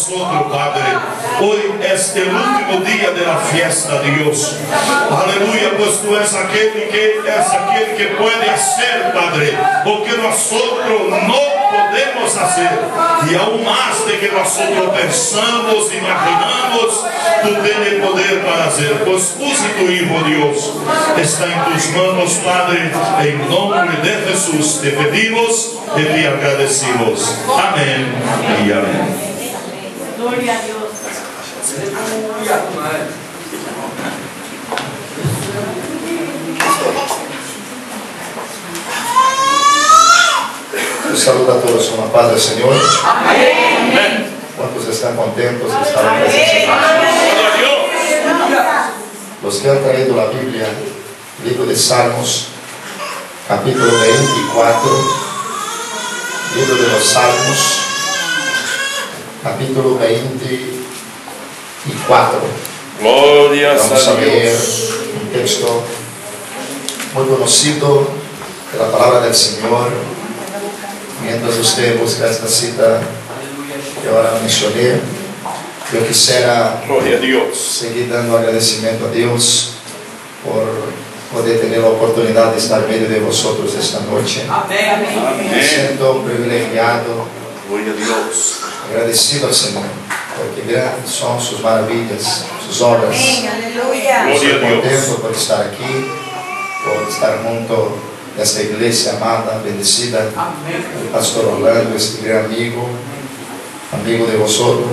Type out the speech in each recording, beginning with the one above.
nosotros, Padre. Hoy es el último día de la fiesta, Dios. Aleluya, pues tú eres aquel que puede hacer, Padre, porque nosotros no podemos hacer. Y aún más de que nosotros pensamos, imaginamos, tú tienes poder para hacer. Pues usa tu Hijo, Dios. Está en tus manos, Padre. En nombre de Jesús te pedimos y te agradecimos. Amén y amén. Gloria a Dios. Un saludo a todos con la paz del Señor. Amén. ¿Cuántos están contentos de estar en presencia de Dios? Los que han traído la Biblia, libro de Salmos, capítulo 24, libro de los Salmos, capítulo 24. Gloria Vamos a a leer Dios. un texto muy conocido de la palabra del Señor. Mientras usted busca esta cita que ahora mencioné, yo quisiera Gloria a Dios. seguir dando agradecimiento a Dios por poder tener la oportunidad de estar en medio de vosotros esta noche. Me siento privilegiado, Gloria a Dios. agradecido al Señor, porque grandes son sus maravillas, sus obras. Aleluya. Estoy Gloria a Dios. contento por estar aquí, por estar junto a esta iglesia amada, bendecida. El pastor Orlando, este gran amigo de vosotros,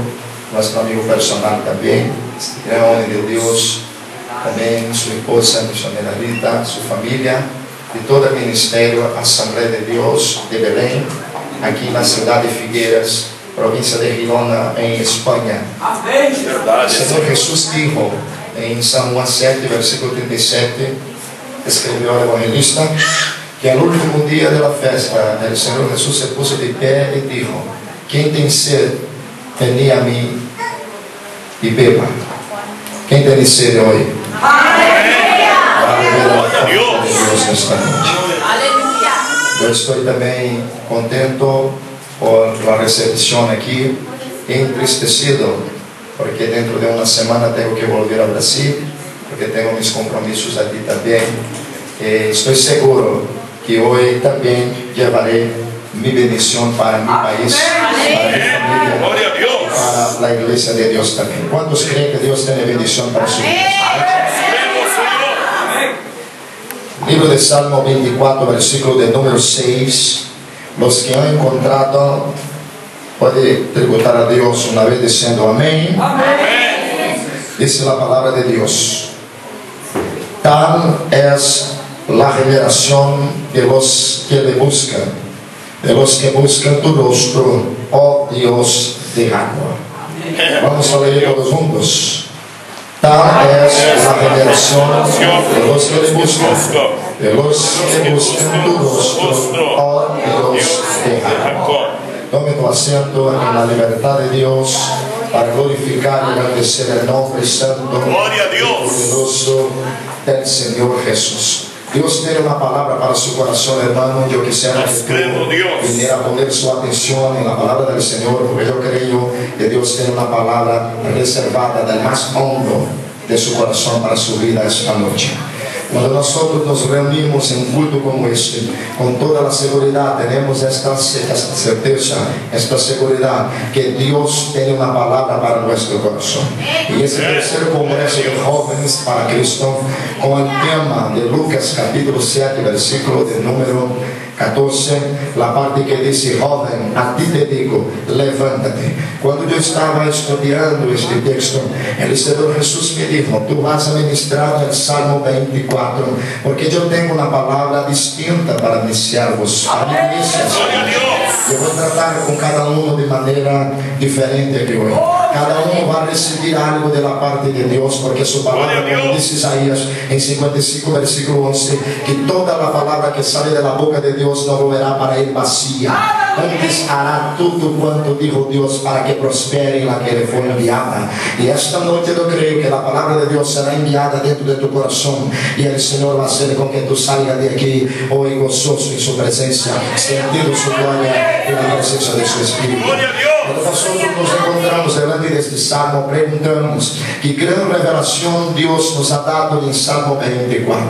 nuestro amigo personal también, este gran hombre de Dios, también su esposa, misionera Rita, su familia, y todo el ministerio Asamblea de Dios de Belén, aquí en la ciudad de Figueras, provincia de Girona, en España. Verdad. El Señor Jesús dijo en San Juan 7, versículo 37, escribió el evangelista, que al último día de la fiesta el Señor Jesús se puso de pie y dijo: ¿quién tiene sed? Venid a mí y beba. ¿Quién tiene sed hoy? Va a beber la fuente de Dios esta noche. Yo estoy también contento por la recepción aquí, entristecido, porque dentro de una semana tengo que volver a Brasil, porque tengo mis compromisos allí también. Estoy seguro que hoy también llevaré mi bendición para mi país, para mi familia, Gloria a Dios. para la iglesia de Dios también. ¿Cuántos creen que Dios tiene bendición para su iglesia? Libro de Salmo 24, versículo de número 6. Los que han encontrado pueden tributar a Dios una vez diciendo amén. Dice la palabra de Dios: tal es la generación de los que le buscan, de los que buscan tu rostro, oh Dios de Jacob. Vamos a leer todos juntos. Tal es la generación de los que le buscan, de los que buscan tu rostro, oh Dios de Jacob. Tome tu asiento en la libertad de Dios para glorificar y agradecer el nombre santo y poderoso del Señor Jesús. Dios tiene una palabra para su corazón, hermano. Yo quisiera que tú viniera a poner su atención en la palabra del Señor, porque yo creo que Dios tiene una palabra reservada del más hondo de su corazón para su vida esta noche. Cuando nosotros nos reunimos en un culto como este, con toda la seguridad tenemos esta certeza, esta seguridad que Dios tiene una palabra para nuestro corazón. Y ese tercer congreso de jóvenes para Cristo, con el tema de Lucas capítulo 7, versículo de número 14, la parte que dice: joven, a ti te digo, levántate. Cuando yo estaba estudiando este texto, el Señor Jesús me dijo: tú vas a ministrar el Salmo 24, porque yo tengo una palabra distinta para mis siervos, para mi iglesia. Yo voy a tratar con cada uno de manera diferente que hoy. Cada uno va a recibir algo de la parte de Dios, porque su palabra, como dice Isaías en 55 versículo 11, que toda la palabra que sale de la boca de Dios no volverá para él vacía, antes hará todo cuanto dijo Dios para que prospere la que le fue enviada. Y esta noche yo creo que la palabra de Dios será enviada dentro de tu corazón, y el Señor va a hacer con que tú salgas de aquí hoy gozoso en su presencia, sentindo su gloria en la presencia de su Espíritu. Cuando nosotros nos encontramos delante este salmo, preguntamos que gran revelación Dios nos ha dado en Salmo 24.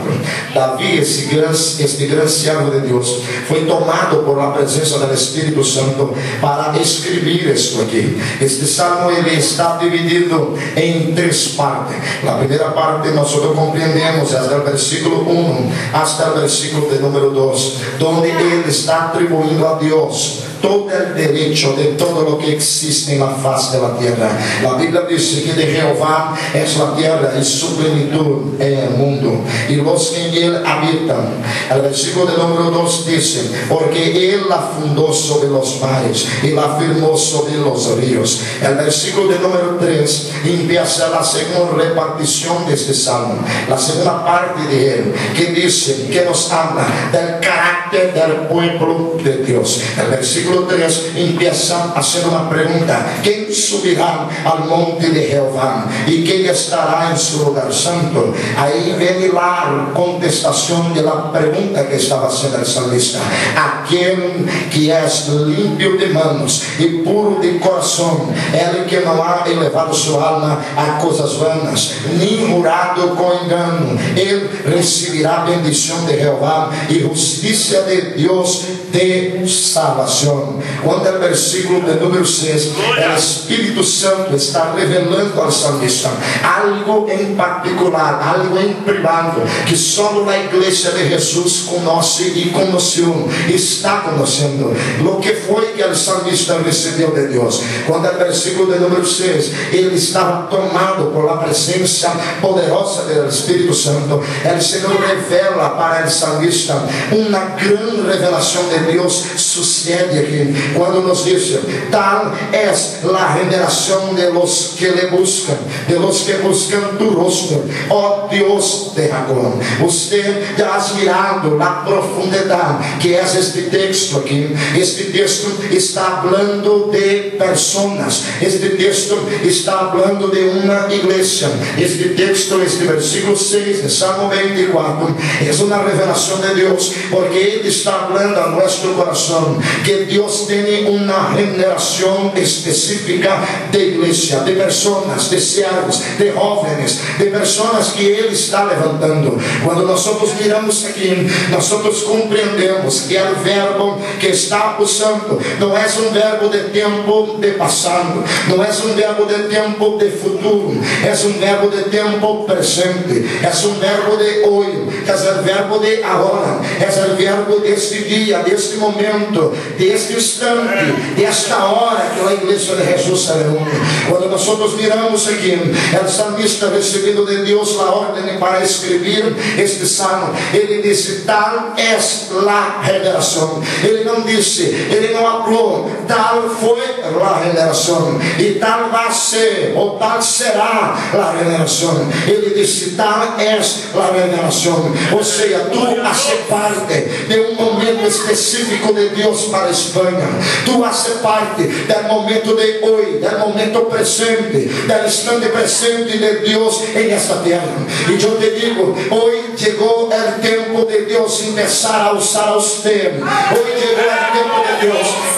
David, este gran siervo de Dios, fue tomado por la presencia del Espíritu Santo para escribir esto aquí. Este salmo está dividido en 3 partes. La primera parte nosotros comprendemos desde el versículo 1 hasta el versículo de número 2, donde él está atribuyendo a Dios todo el derecho de todo lo que existe en la faz de la tierra. La Biblia dice que de Jehová es la tierra y su plenitud en el mundo, y los que en él habitan. El versículo de número 2 dice: porque él la fundó sobre los mares y la firmó sobre los ríos. El versículo de número 3 empieza la segunda repartición de este salmo, la segunda parte de él, que dice, que nos habla del carácter del pueblo de Dios. El versículo 3 empieza a hacer una pregunta: ¿quién subirá al monte de Jehová? ¿Y quién estará en su lugar santo? Ahí viene la contestación de la pregunta que estaba haciendo el salmista: aquel que es limpio de manos y puro de corazón, el que no ha elevado su alma a cosas vanas, ni jurado con engano, él recibirá bendición de Jehová y justicia de Dios de salvación. Cuando el versículo de número 6, el Espíritu Santo está revelando al salmista algo en particular, algo en privado, que solo la iglesia de Jesús conoce y conoció, está conociendo lo que fue que el salmista recibió de Dios. Cuando el versículo de número 6, él estaba tomado por la presencia poderosa del Espíritu Santo, el Señor revela para el salmista una gran revelación de Dios. Sucede aquí cuando nos dice: tal es la generación de los que le buscan, de los que buscan tu rostro, oh Dios de Jacob. Usted ya ha mirado la profundidad que es este texto aquí. Este texto está hablando de personas, este texto está hablando de una iglesia. Este texto, este versículo 6 de Salmo 24, es una revelación de Dios, porque Él está hablando a nuestro corazón que Dios tiene una generación específica de iglesia, de personas, de siervos, de jóvenes, de personas que Él está levantando. Cuando nosotros miramos aquí, nosotros comprendemos que el verbo que está usando no es un verbo de tiempo de pasado, no es un verbo de tiempo de futuro, es un verbo de tiempo presente, es un verbo de hoy, es el verbo de ahora, es el verbo de este día, de este momento, de este instante, de esta hora que la iglesia de Jesús se reúne. Cuando nosotros miramos aquí, el salmista recibido de Dios la orden para escribir este salmo, ele dice: tal es la generación. Ele não disse, ele não habló, tal fue la generación y tal va a ser o tal será la generación. Ele disse: tal es la generación. O sea, tú haces parte de un momento específico de Dios para España. Tú haces parte del momento de hoy, del momento presente, del instante presente de Dios en esta tierra. Y yo te digo, hoy llegó el tiempo de Dios empezar a usar a usted. Hoy llegó el tiempo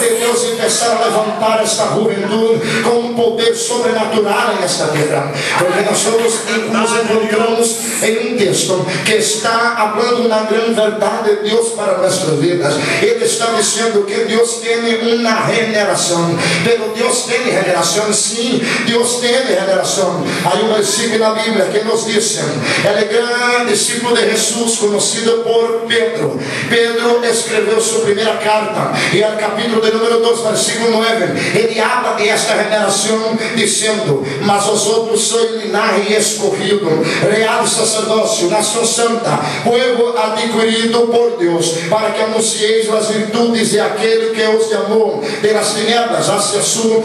de Dios empezar a levantar esta juventud con un poder sobrenatural en esta tierra. Porque nosotros nos encontramos en un texto que está hablando una gran verdad de Dios para nuestras vidas. Él está diciendo que Dios tiene una generación, pero Dios tiene generación, sí, Dios tiene generación. Hay un versículo en la Biblia que nos dice: el gran discípulo de Jesús, conocido por Pedro, escribió su primera carta, y el capítulo de número 2, versículo 9, él habla de esta generación diciendo: mas vosotros sois linaje escogido, real sacerdocio, nación santa, pueblo adquirido por Dios, para que anuncieis las virtudes de aquel que os llamó de las tinieblas hacia su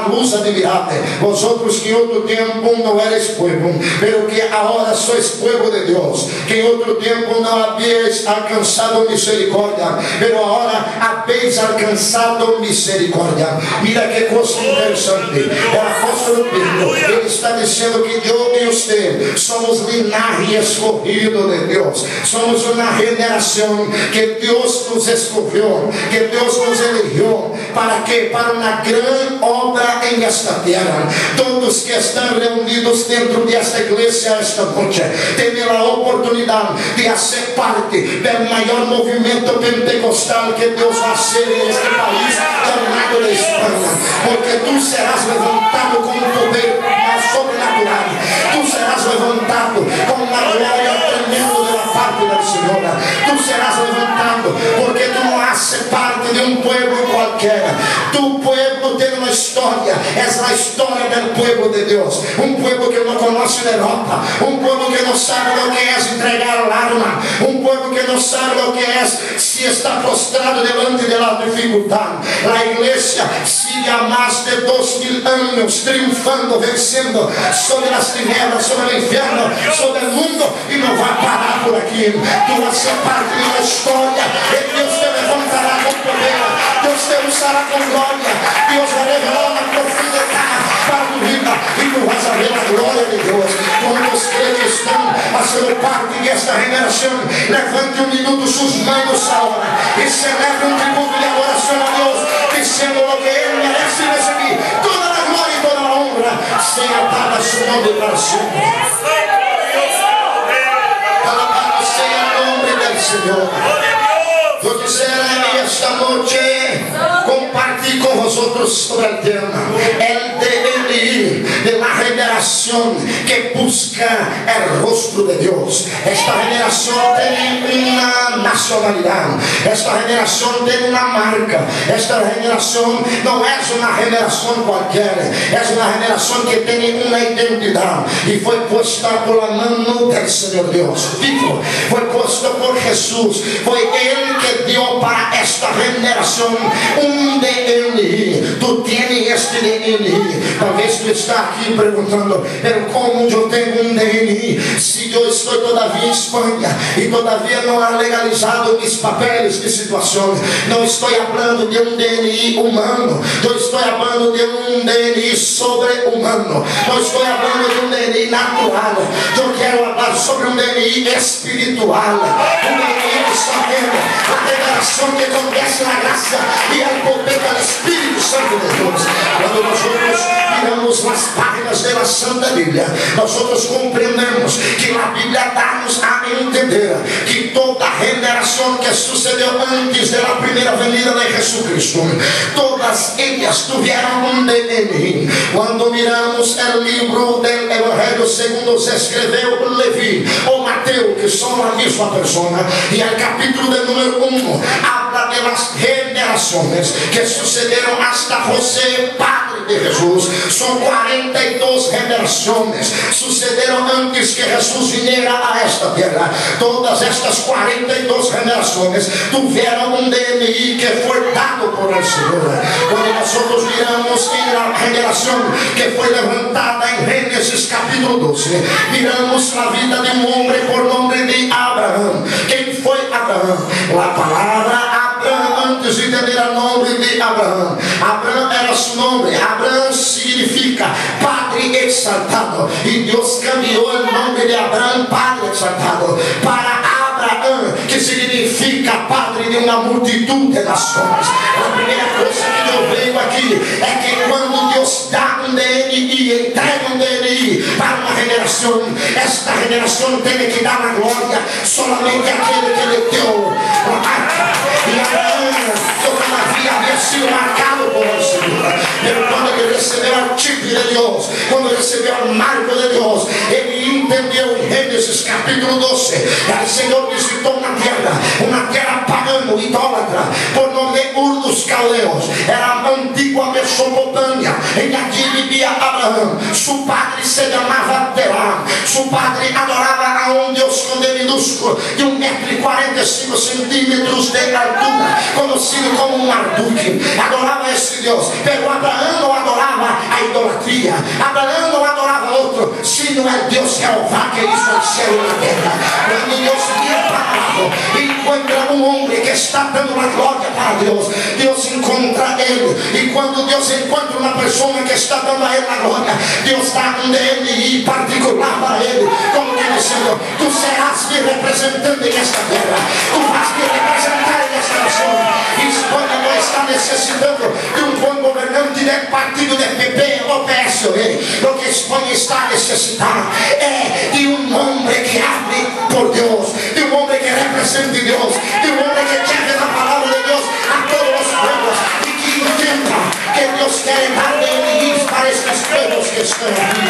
luz admirable. Vosotros que en otro tiempo no eres pueblo, pero que ahora sois pueblo de Dios, que en otro tiempo no habéis alcanzado misericordia, pero ahora habéis alcanzado misericordia. Mira qué cosa interesante. El apóstolo Pedro, él está dizendo que eu e você somos linaje escogido de Deus. Somos uma geração que Deus nos escolheu, que Deus nos elegeu. ¿Para quê? Para uma grande obra em esta terra. Todos que estão reunidos dentro desta igreja esta noite têm a oportunidade de fazer parte do maior movimento pentecostal que Deus vai fazer neste país, chamado de Espanha. Porque tu serás levantado com um poder sobrenatural. Tu serás levantado com uma glória tremenda da parte da Senhora. Tu serás levantado porque tu não haces parte de um povo qualquer. Tu povo tem uma história. Essa é a história do povo de Deus. Um povo que não conhece derrota. Um povo que não sabe o que é entregar a arma. Um povo que não sabe o que é se está prostrado diante da dificuldade. A igreja sigue há mais de 2000 anos triunfando, vencendo sobre as tinieblas, sobre o inferno, sobre o mundo, e não vai parar por aqui. Tu vai ser parte de uma história e Deus te levantará com poder. Deus te usará com glória. Deus vai revelar uma profundidade para tu vida e tu vais ver a glória de Deus. Quantos crentes estão a ser parte desta geração, levante um minuto suas mãos agora e celebre um tributo de adoração a Deus, dizendo o que Ele merece receber. Toda a glória e toda a honra seja dada a seu nome para sempre. Alabado seja o nome do Senhor. Eu quisiera esta noite compartilhar com vosotros sobre o tema el DNI de la generación que busca el rostro de Dios. Esta generación tiene una nacionalidad. Esta generación tiene una marca. Esta generación no es una generación cualquiera. Es una generación que tiene una identidad y fue puesta por la mano del Señor Dios vivo. Fue puesto por Jesús. Fue Él que dio para esta generación un DNI. Tú tienes este DNI. Talvez tu está aqui perguntando, pero como eu tenho um DNI se eu estou todavia em Espanha e todavia não há legalizado mis papeles de situação? Não estou falando de um DNI humano, eu estou falando de um DNI sobre-humano, não estou falando de um DNI natural. Eu quero falar sobre um DNI espiritual, um DNI que está vendo a revelação que acontece na graça e ao poder do Espírito Santo de Deus. Quando nós miramos nas páginas da Santa Bíblia, nós compreendemos que a Bíblia dá-nos a entender que toda a geração que sucedeu antes da primeira venida de Jesus Cristo, todas elas tiveram um DNI. Quando miramos o livro do Evangelho segundo se escreveu Levi ou Mateus, que são a mesma pessoa, e o capítulo de número 1 habla de las generações que sucederam hasta José, padre de Jesus. São 42 gerações sucederam antes que Jesus viniera a esta terra. Todas estas 42 gerações tiveram um DNI que foi dado por el Senhor. Quando nós miramos a geração que foi levantada em Gênesis capítulo 12, miramos a vida de um homem por nome de Abraão. Quem foi Abraão? A palavra Abraão, antes de ter o nome de Abraão, Abraão era seu nome. Abraão significa Padre exaltado, e Deus cambiou o nome de Abraão, Padre exaltado, para Abraão, que significa Padre de uma multidão de nações. A primeira coisa que eu vejo aqui é que quando Deus dá um DNI, entrega um DNI para uma geração, esta geração tem que dar a glória somente àquele que lhe deu a marca. E Abraão havia sido marcado por o Senhor. Pero quando ele recebeu o chip de Deus, quando ele recebeu o marco de Deus, ele entendeu em Gênesis capítulo 12 que o Senhor visitou uma terra pagana, idólatra, por nome de Ur dos Caldeus. Era a antiga Mesopotâmia. E aqui vivia Abraão. Seu padre se chamava Terá. Seu padre adorava a um Deus minúsculo de 1,45 m de altura, conhecido como Marduk. Adorava esse Deus. Pero Abraão não adorava a idolatria. Abraão não adorava outro, sino é Deus Jeová que hizo o céu e a terra. Quando Deus vira para e encontra um homem que está dando uma glória para Deus, Deus encontra ele. E quando Deus encontra uma pessoa que está dando a ele a glória, Deus les da un DNI particular para Ele, como que diciendo: tú serás mi representante en esta tierra, tú vas a representar en esta nación. España no está necesitando de un buen gobernante del partido de PP o PSOE. Lo que España está necesitando es de un hombre que hable por Dios, de un hombre que represente a Dios, de un hombre que lleve la palabra de Dios a todos los pueblos y que entienda que Dios quiere darle enemigos para estos pueblos que están aquí.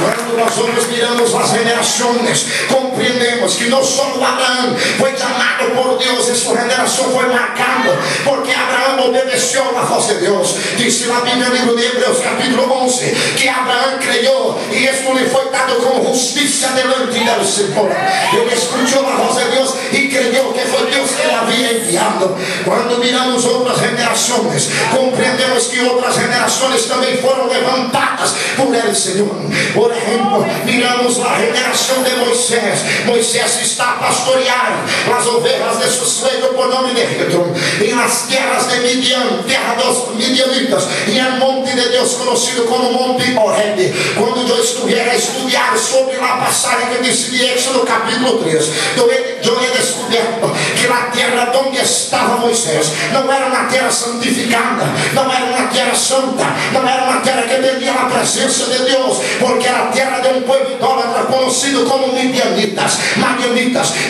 Cuando nosotros miramos las generaciones, comprendemos que no solo Abraham fue llamado por Dios, en su generación fue marcado, porque Abraham obedeció la voz de Dios. Dice la Biblia en el libro de Hebreos capítulo 11 que Abraham creyó y esto le fue dado como justicia delante del Señor. Él escuchó la voz de Dios y creyó que fue Dios que la había enviado. Cuando miramos otras generaciones, comprendemos que otras generaciones también fueron levantadas por el Señor. Por ejemplo, miramos la generación de Moisés. Moisés está pastoreando las ovejas de su suegro por nombre de Jetro en las tierras de Midian, tierra de los midianitas, y el monte de Dios conocido como Monte Horeb. Cuando yo estuviera a estudiar sobre la pasaje que dice de Éxodo capítulo 3, yo he descubierto que la tierra donde estaba Moisés no era una tierra santificada, no era una tierra santa, no era una tierra que tenía la presencia de Dios, porque era tierra de un pueblo idólatra conocido como madianitas.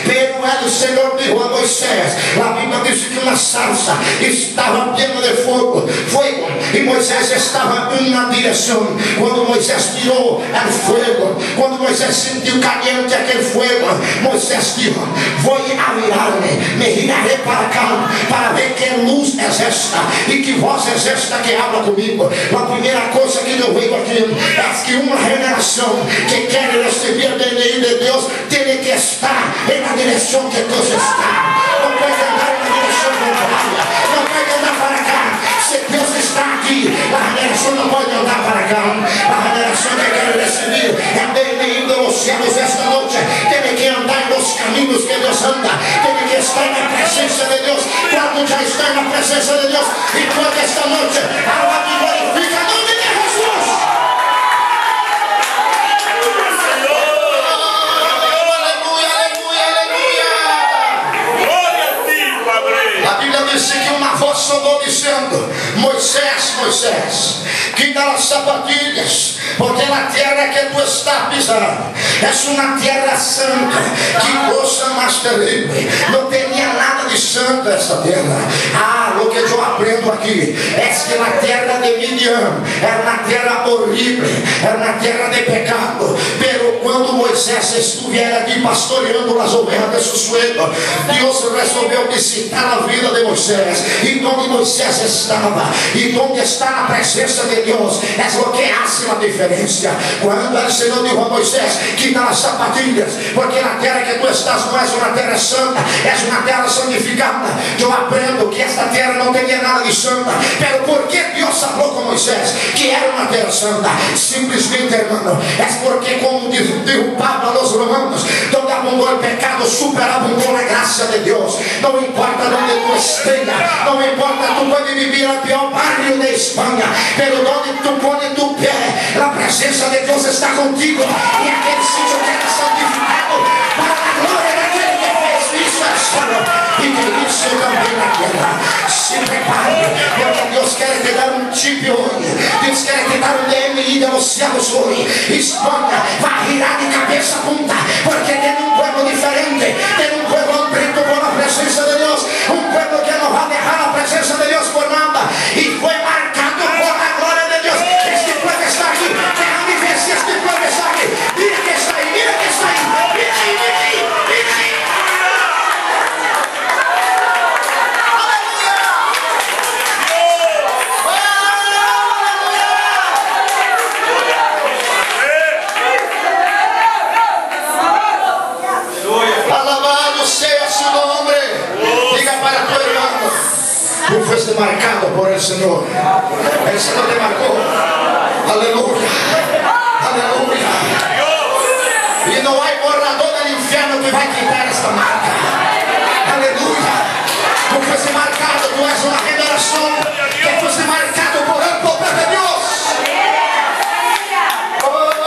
Pero el Señor dijo a Moisés, la Biblia dice que una zarza estaba llena de fuego, y Moisés estaba en una dirección. Cuando Moisés miró el fuego, cuando Moisés sintió caliente aquel fuego, Moisés dijo: voy a mirarme, me giraré para acá para ver qué luz es esta y qué voz es esta que habla conmigo. La primera cosa que yo veo aquí es que una generación que quiere recibir el DNI de Dios tiene que estar en la dirección que Dios está. No puede andar en la dirección contraria, no puede andar para acá. Si Dios está aquí, la generación no puede andar para acá. La generación que quiere recibir el DNI de los cielos esta noche tiene que andar en los caminos que Dios anda, tiene que estar en la presencia de Dios. Cuando ya está en la presencia de Dios, y toda esta noche alaba y glorifica el nombre de Jesús. La Biblia dice que una voz sonó diciendo: Moisés, Moisés, quita las zapatillas, porque la tierra que tú estás pisando es una tierra santa. Que cosa más terrible, no tenía nada de santo esta tierra. Lo que yo aprendo aquí es que la tierra de Midian era una tierra horrible, era una tierra de pecado. Pero cuando Moisés estuviera aquí pastoreando las ovejas de su suegro, Dios resolvió visitar la vida de Moisés, y donde Moisés estaba y donde está la presencia de Dios es lo que hace la diferencia. Cuando el Señor dijo a Moisés: quita las zapatillas, porque la tierra que tú estás no es una tierra santa, es una tierra santificada. Yo aprendo que esta tierra no tenía nada de santa. Pero ¿por qué Dios habló con Moisés que era una tierra santa? Simplesmente, hermano, es porque, como dijo Pablo a los romanos, donde abundó el pecado, superabundó la gracia de Dios. No importa donde tú estés, no importa, tú puedes vivir en el peor barrio de España, pero donde tú pones tu pie, la presencia de Dios está contigo, y aquel sitio queda santificado para la gloria de aquel que fez isso al cielo y que hizo también la tierra. Se prepare, porque Dios quiere te dar un chip hoy, Dios quiere te dar un DNI de los cielos hoy. España va a girar de cabeza a punta, porque tiene un pueblo diferente, tiene un pueblo hambriento por la presencia de Dios, un pueblo que no va a dejar la presencia de Dios por nada, y fue marcado por la gloria de Dios. Este pueblo está aquí, déjame ver si este pueblo está aquí. Mira que está ahí, mira que está ahí, mira ahí, mira ahí, mira ahí. Alabado sea su nombre. Diga para tu hermano: tú fuiste marcado por el Señor. El Señor te marcó. Aleluya. Aleluya. Y no hay borrador del infierno que va a quitar esta marca. Aleluya. Tú fuiste marcado. Tú eres una generación que fuiste marcado por el poder de Dios. Oh.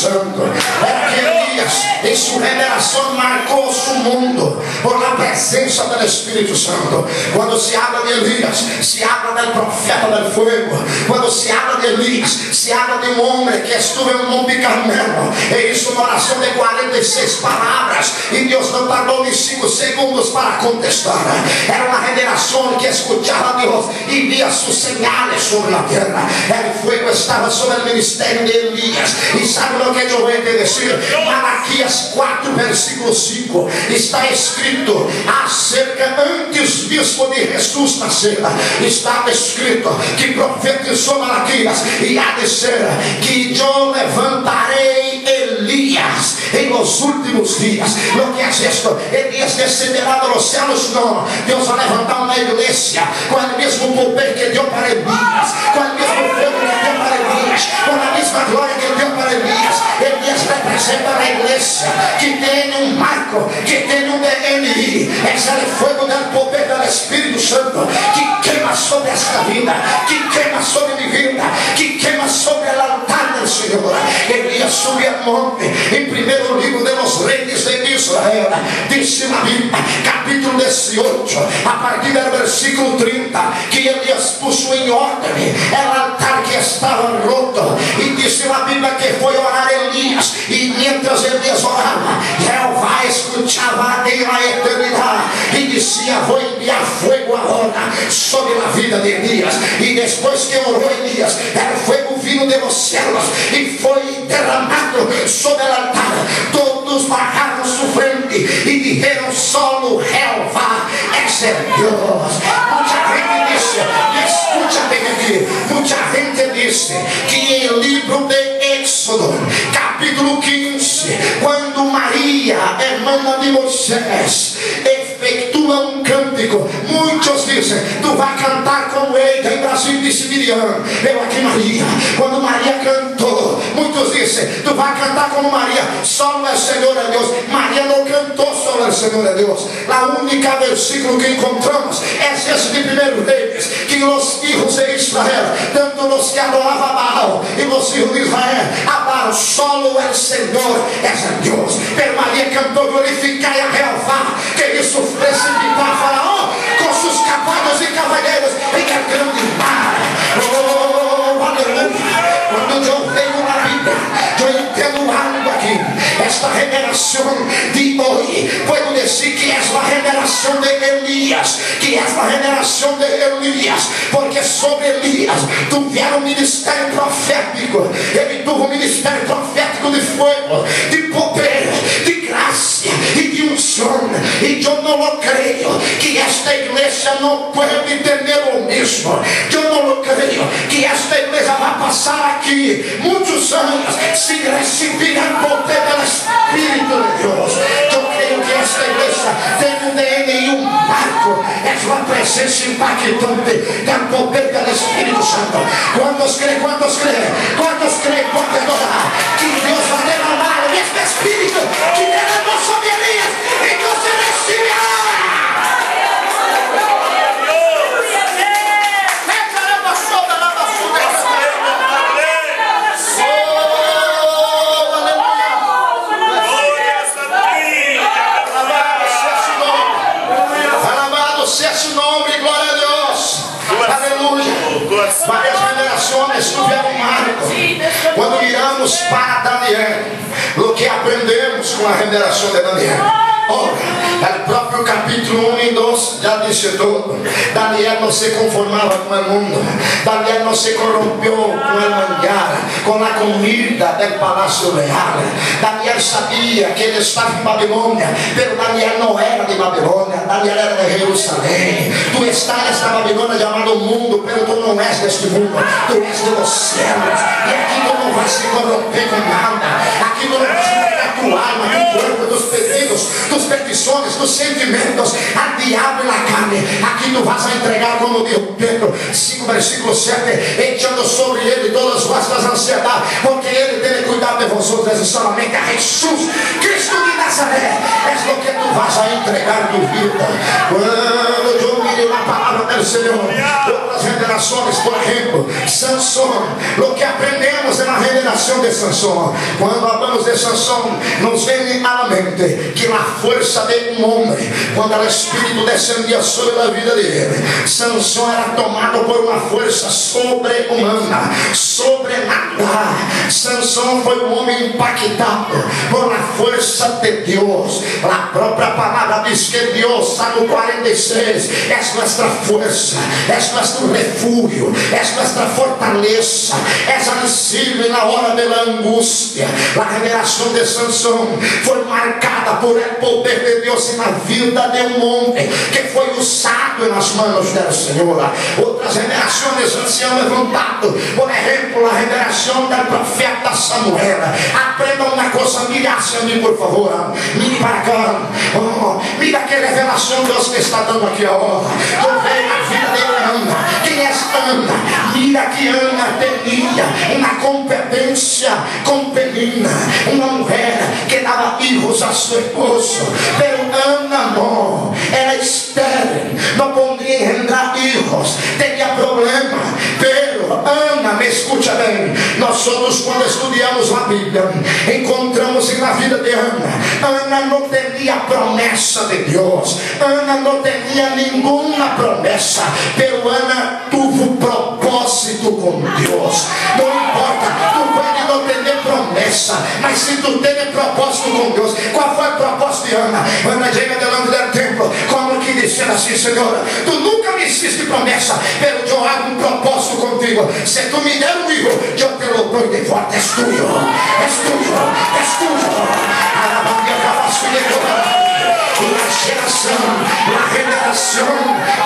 Santo. Era que Elías, en su generación, marcó su mundo por la presencia del Espíritu Santo. Cuando se habla de Elías, se habla del profeta del fuego. Cuando se habla de Elías, se habla de un hombre que estuvo en el monte Carmelo e hizo una oración de 46 palabras y Dios no tardó ni 5 segundos para contestar. Era una generación que escuchaba a Dios y vía sus señales sobre la tierra. El fuego estaba sobre el ministerio de Elías. Y sabe lo que yo voy a decir. Malaquías 4 versículo 5 está escrito acerca, antes mesmo de Jesús nacer, está escrito que profetizou Malaquías e há de ser que eu levantarei Elías en los últimos días. Lo que es esto? Elías descenderá de los cielos. No, Dios va a levantar una iglesia con el mismo poder que dio para Elías, con el mismo fuego que dio para Elías, con la misma gloria que dio para Elías. Elías representa a la iglesia que tiene un marco, que tiene un DNI. Es el fuego del poder del Espíritu Santo que quema sobre esta vida, que quema sobre mi vida, que quema sobre el altar del Señor. Elías subió al monte. En primer libro de los Reyes de Israel, dice la Biblia, capítulo 18, a partir del versículo 30, que Elías puso en orden el altar que estaba roto. Y dice la Biblia que fue a orar Elías, y mientras Elías oraba, Jehová escuchaba en la eternidad y decía: voy a enviar fuego ahora sobre la vida de Elías. Y después que oró Elías, el fuego vino de los cielos y fue derramado sobre el altar. Todos bajaron su frente y dijeron: solo Jehová es el Dios. Mucha gente dice, escúchame aquí, mucha gente dice que el libro de Éxodo, capítulo 15, cuando María, hermana de Moisés, efectúa un cântico, muchos dicen: tú vas a cantar como ella. En Brasil dice Miriam, pero aquí María. Cuando María cantó, muchos dicen: tú vas a cantar como María. Solo el Señor es Dios. María no cantó solo el Señor es Dios. La única versículo que encontramos es ese de 1 Reyes, que los hijos de Israel, tanto los que adoraban a Baal y los hijos de Israel, adoraron solo el Señor es el Dios. Pero María cantó: glorificar a Jehová, que hizo precipitar a Faraón con sus caballos y caballeros en el grande mar. Oh, aleluya. Cuando yo veo la Biblia, yo entiendo algo aquí. Esta generación de hoy, puedo decir que es la generación de Elías, que es la generación de Elías, porque sobre Elías tuvieron ministerio profético. Ele tuvo un ministerio profético de fuego, de poder, de gracia y de unción. Y yo no lo creo que esta iglesia no puede tener lo mismo. Yo no lo creo que esta iglesia va a pasar aquí muchos años sin recibir el poder del Espíritu de Dios. Yo creo que esta iglesia tiene un DNA y un marco. Es la presencia impactante del poder del Espíritu Santo. ¿Cuántos creen? ¿Cuántos creen? ¿Cuántos creen? Porque que Dios va a derramar en este Espíritu que derramó sobre Elías y no se recibe ahora. Varias generaciones tuvieron marco. Cuando miramos para Daniel, lo que aprendemos con la generación de Daniel. Ahora, el propio capítulo 1 y 2 ya dice todo. Daniel no se conformaba con el mundo. Daniel no se corrompió con el manjar, con la comida del palacio real. Daniel sabía que él estaba en Babilonia, pero Daniel no era de Babilonia. Daniel era de Jerusalén. Tú estás en esta Babilonia llamado mundo, pero tú no eres de este mundo. Tú eres de los cielos. Y aquí tú no vas a corromper con nada. Aquí tú no vas a entregar tu alma, tu cuerpo, tus pedidos, tus peticiones, tus sentimientos al diablo y la carne. Aquí tú vas a entregar, como dijo Pedro 5 versículo 7, echando sobre él todas vuestras ansiedades, porque él tiene cuidado de vosotros. Es solamente a Jesús Cristo de Nazaret es lo que tú vas a entregar tu vida. Cuando yo mire la palabra del Señor, otras generaciones revelaciones. Por ejemplo, Sansón, lo que aprendemos en la revelación de Sansón, cuando hablamos de Sansón, nos viene a la mente que la fuerza de un hombre, cuando el Espíritu descendía sobre la vida de él, Sansón era tomado por una fuerza sobrehumana, sobrenatural. Sansón fue un hombre impactado por la fuerza de Dios. La propia palabra dice que Dios, Salmo 46, es nuestra fuerza, es nuestro refugio, es nuestra fortaleza, es auxilio en la hora de la angustia. La revelación de Sansón fue marcada por el poder de Dios en la vida de un hombre que fue usado en las manos del Señor. Otras revelaciones se han levantado, por ejemplo, la revelación del profeta Samuel. Aprenda una cosa, mire hacia mí, por favor, mire para acá. Mira que revelación Dios te está dando aquí ahora. Yo veo la vida de Ana. ¿Quién es Ana? Mira que Ana tenía una competencia con Penina, una mujer que daba hijos a su esposo, pero Ana no, era estéril, no podía engendrar hijos, tenía problemas. Pero Ana, me escucha bien, nosotros cuando estudiamos la Biblia encontramos en la vida de Ana no tenía promesa de Dios, Ana no tenía ninguna promesa, pero Ana tuvo propósito con Dios. No importa, tú puedes no tener promesa, mas si tú tienes propósito con Dios. ¿Cuál fue el propósito de Ana? Ana llega delante del templo como que diciendo así: Señor, tú nunca me hiciste promesa, pero yo hago un propósito contigo. Si tú me der un hijo, yo te lo doy de vuelta. Es tuyo, es tuyo, es tuyo. La revelación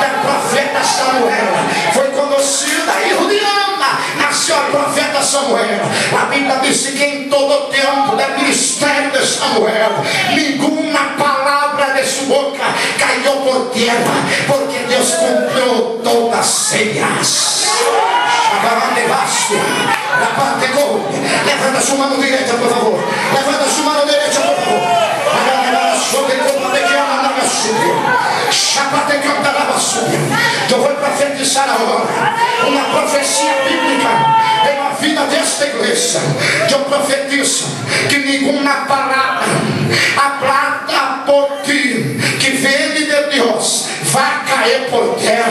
del profeta Samuel fue conocida. Hijo de Ana, nació el profeta Samuel. La Biblia dice que en todo tiempo del ministerio de Samuel, ninguna palabra de su boca cayó por tierra, porque Dios cumplió todas ellas. Levanta su mano derecha, por favor. Levanta su mano derecha, por favor. Yo voy a profetizar ahora una profecía bíblica en la vida de esta iglesia. Yo profetizo que ninguna palabra hablada por ti que viene de Dios va a caer por tierra.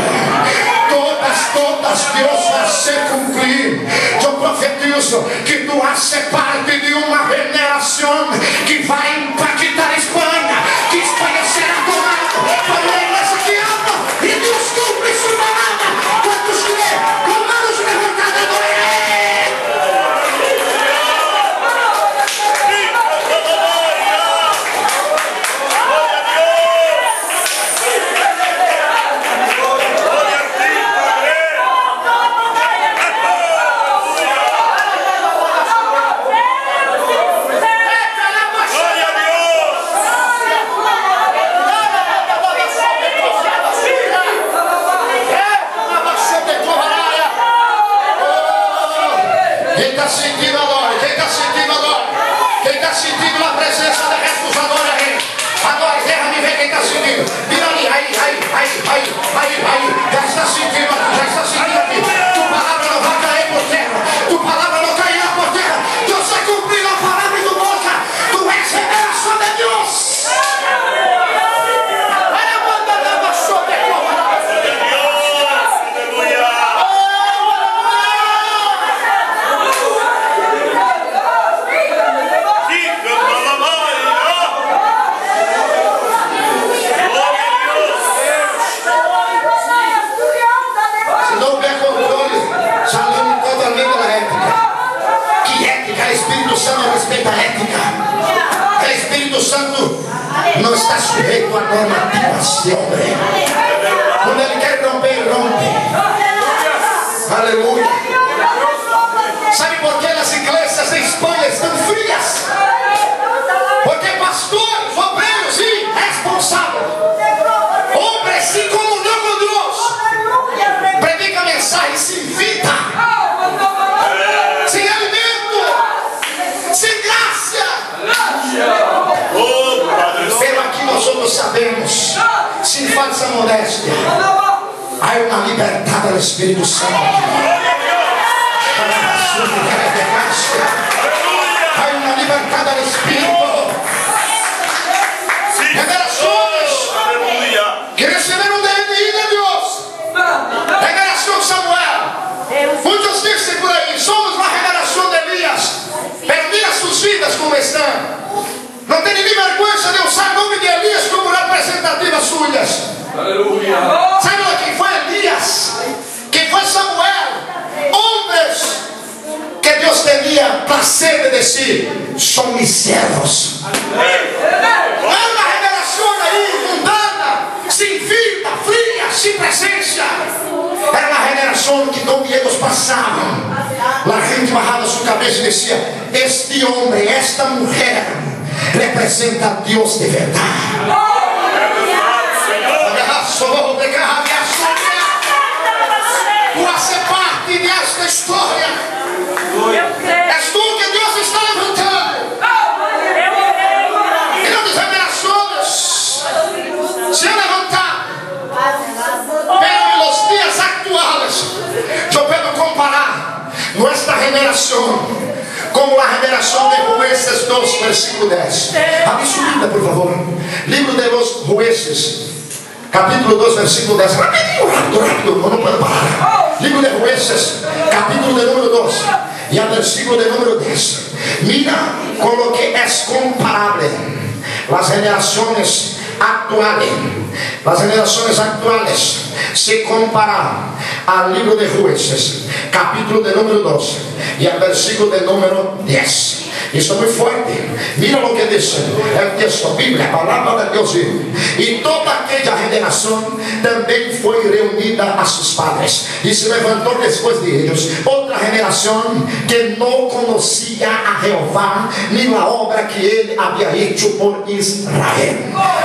Todas Dios va a hacer cumplir. Yo profetizo que tú haces parte de una generación que va a impactar España, que España será tomada por la iglesia que ama y Dios cumple su palabra. ¿Cuántos creen? Con manos levantadas, no está sujeto a normativas de hombre. Cuando él quiere romper, rompe. Aleluya. ¿Sabe por qué las iglesias de España están frías? Porque pastores, obreros y responsables, hombres sin comunión con Dios, predican mensajes sin vida, sin alimento, sin gracia. Pero aquí nosotros sabemos, sin falta del Espíritu Santo. Hay una libertad del Espíritu. Generaciones que recibieron de Dios. Generación Samuel. Muchos dicen por ahí, somos la generación de Elías. Pero mira sus vidas como están. No tienen ni vergüenza de usar el nombre de Elías como representativas suyas. Aleluya. ¿Saben quién fue Elías? ¿Quién fue Samuel? Hombres que Dios tenía placer de decir, son mis siervos. Hay una generación ahí mundana, sin vida, fría, sin presencia. Era una generación que donde ellos pasaban, la gente bajaba su cabeza y decía, este hombre, esta mujer representa a Dios de verdad. Tú haces parte de esta historia. Es tú que Dios está levantando. Y las generaciones se han levantado. Pero en los días actuales, yo puedo comparar nuestra generación como la generación de Jueces 2, versículo 10. Abre su Biblia, por favor. Libro de los Jueces, capítulo 2, versículo 10. Rápido, no puedo parar. Libro de Jueces, capítulo de número 2 y al versículo de número 10. Mira con lo que es comparable las generaciones actuales. Las generaciones actuales se comparan al libro de Jueces, capítulo de número 2 y al versículo de número 10. Isso é muito forte. Mira lo que dice el texto, Bíblia, a palavra de Deus. E toda aquela geração também foi reunida a seus padres, e se levantou depois de eles outra geração que não conhecia a Jeová, nem a obra que ele havia hecho por Israel.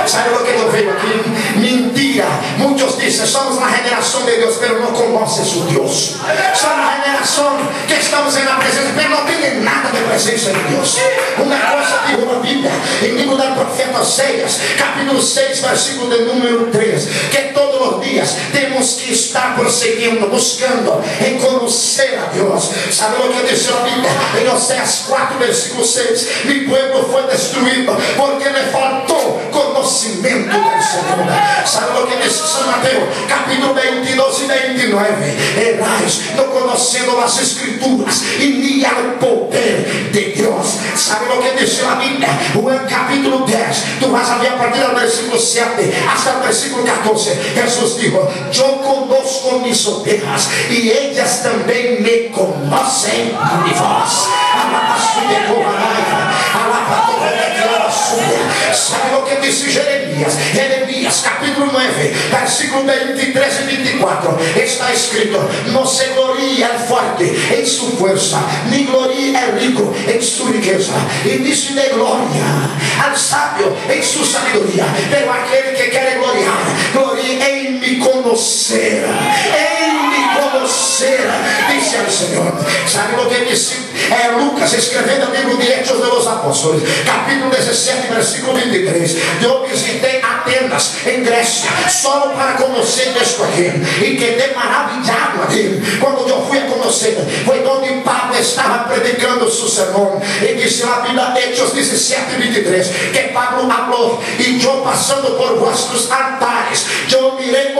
Sabe o que eu vejo aqui? Mentira. Muitos dizem, somos a geração de Deus, pero não conhecem o Deus. Somos a geração que estamos na presença, pero não tem nada de presença de Deus. Uma coisa diz na Bíblia, em livro do profeta Oséias, capítulo 6, versículo de número 3, que todos os dias temos que estar prosseguindo, buscando em conhecer a Deus. Sabe o que diz a Bíblia? Em Oséias 4, versículo 6, mi pueblo foi destruído porque lhe faltou conhecimento do Senhor. Sabe o que diz São Mateus, capítulo 22 e 29, errais não conhecendo as Escrituras e nem o poder de Deus. Sabe o que diz a Bíblia? Juan capítulo 10, tu vas a ver a partir do versículo 7 hasta o versículo 14. Jesus dijo, eu conozco mis ovejas e ellas também me conhecem de vós. Sabe o que disse Jeremias? Jeremias capítulo 9, versículo 23 e 24, está escrito, não se gloria el forte em sua força, nem gloria el rico em sua riqueza, e disse de glória al sábio em sua sabedoria, pero aquele que quer gloriar, gloria em me conhecer, disse ao Senhor. Sabe o que disse Lucas, escrevendo o livro de Hechos de los Apóstolos, capítulo 17, versículo 23, eu visitei Atenas, em Grécia, só para conhecer isto aqui, e quedei maravilhado ali. Quando eu fui a conhecer, foi onde Pablo estava predicando seu sermão, e disse na Bíblia, Hechos 17, 23, que Pablo falou, e eu passando por vossos altares, eu mirei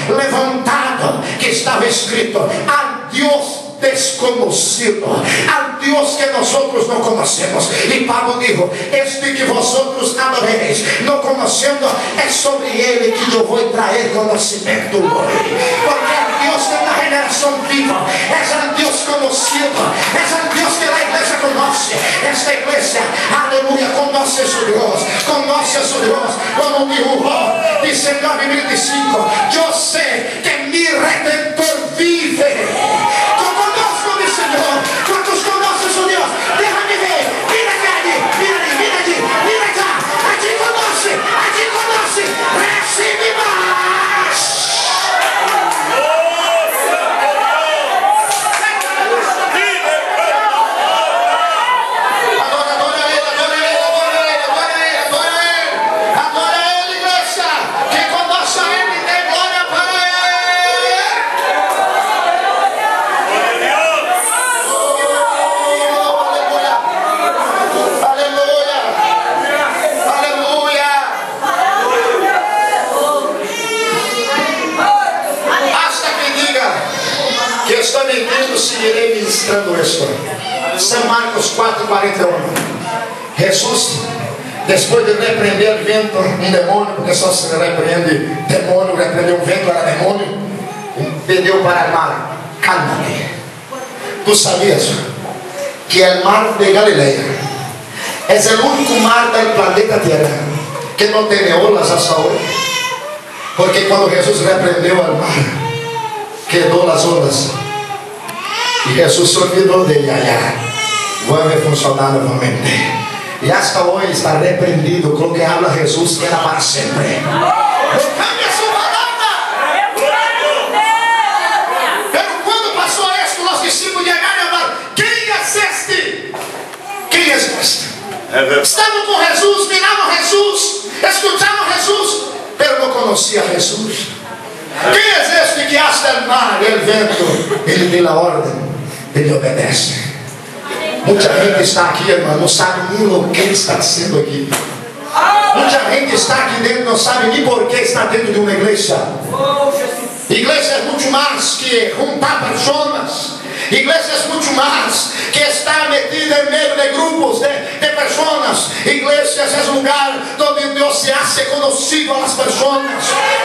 levantado, que estava escrito, a Deus desconocido, al Dios que nosotros no conocemos. Y Pablo dijo, este que vosotros adoréis, no conociendo, es sobre él que yo voy a traer conocimiento hoy. Porque el Dios de la generación viva es el Dios conocido, es el Dios que la iglesia conoce. Esta iglesia, aleluya, conoce a su Dios, conoce a su Dios. Como dijo, dice en 2025, yo sé que mi Redentor vive. Senhor, quantos conhecem o Deus? Déjame ver, mira cá, a ti conoce, recebe mais. Adora ele, igreja, quem conoce a ele tem glória para ele. que estou mentindo, seguirei ministrando isto. São Marcos 4:41. Jesus, depois de repreender o vento, um demônio, porque só se repreende demônio, repreender um vento era demônio, pediu para o mar: calma-te. Tu sabias que o mar de Galileia é o único mar do planeta Terra que não tem olas hasta hoje? Porque quando Jesus repreendeu o mar, quedou as ondas e Jesus se olvidou dele. Vai funcionar novamente. E hasta hoje está repreendido com o que habla Jesus, queda para sempre. Não cambia sua palavra. Pero quando passou isso, os discípulos chegaram e falaram: quem é este? Quem é este? Estavam com Jesus, miravam Jesus, escutavam Jesus, pero não conheciam Jesus. Quem é este que hasta o mar, o vento, ele dá a ordem, ele obedece? Muita gente está aqui, irmão, não sabe nem o que está sendo aqui. Muita gente está aqui dentro, não sabe nem por que está dentro de uma igreja. Igreja é muito mais que juntar pessoas. Igreja é muito mais que estar metida em meio de grupos de pessoas. Igreja é lugar onde Deus se hace conhecido a las pessoas.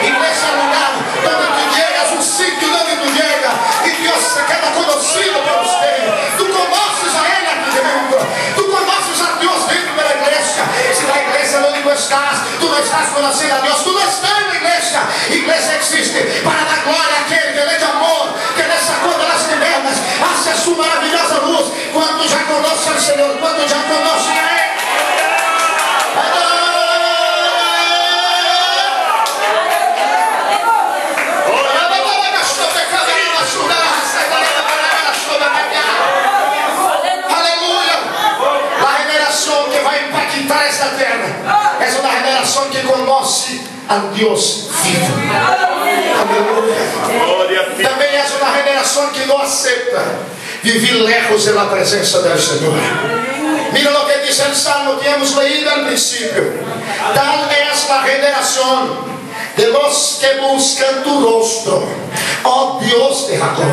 Igreja é lugar onde tu llegas, um sítio onde tu llegas e Deus se queda conhecido por você. Tu conheces a Ele aqui dentro. Tu conheces a Deus dentro da igreja. Se na igreja onde tu não estás conhecendo a Deus, tu não estás na igreja. Igreja existe para dar glória àquele que é de amor, que nessa conta das tinieblas hace a sua maravilhosa luz. Quando já conosce o Senhor, quando já conosce a Ele. Esta terra é uma revelação que conhece a Deus vivo. Aleluia. Também é uma revelação que não aceita viver lejos da presença do Senhor. Mira o que diz o Salmo que hemos leído al principio. Tal es la generación de los que buscan tu rostro, oh Dios de Jacob.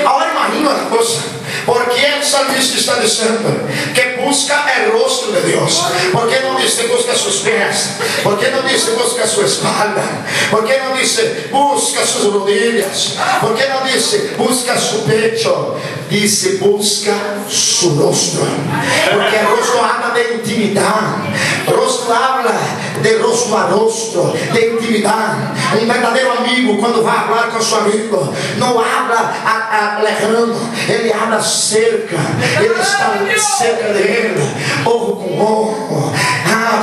Agora imagina uma coisa. Porque el salmista está dizendo que busca el rostro de Deus. ¿Por qué no dice busca sus pies? ¿Por qué no dice busca su espalda? ¿Por qué no dice busca sus rodillas? ¿Por qué no dice busca su pecho? Dice busca su rostro. Porque el rostro habla de intimidad. Rostro habla de rostro a rostro, de intimidad. Um verdadeiro amigo, quando vai falar com seu amigo, não habla lejano, ele habla cerca, ele está cerca dele, ojo com ojo,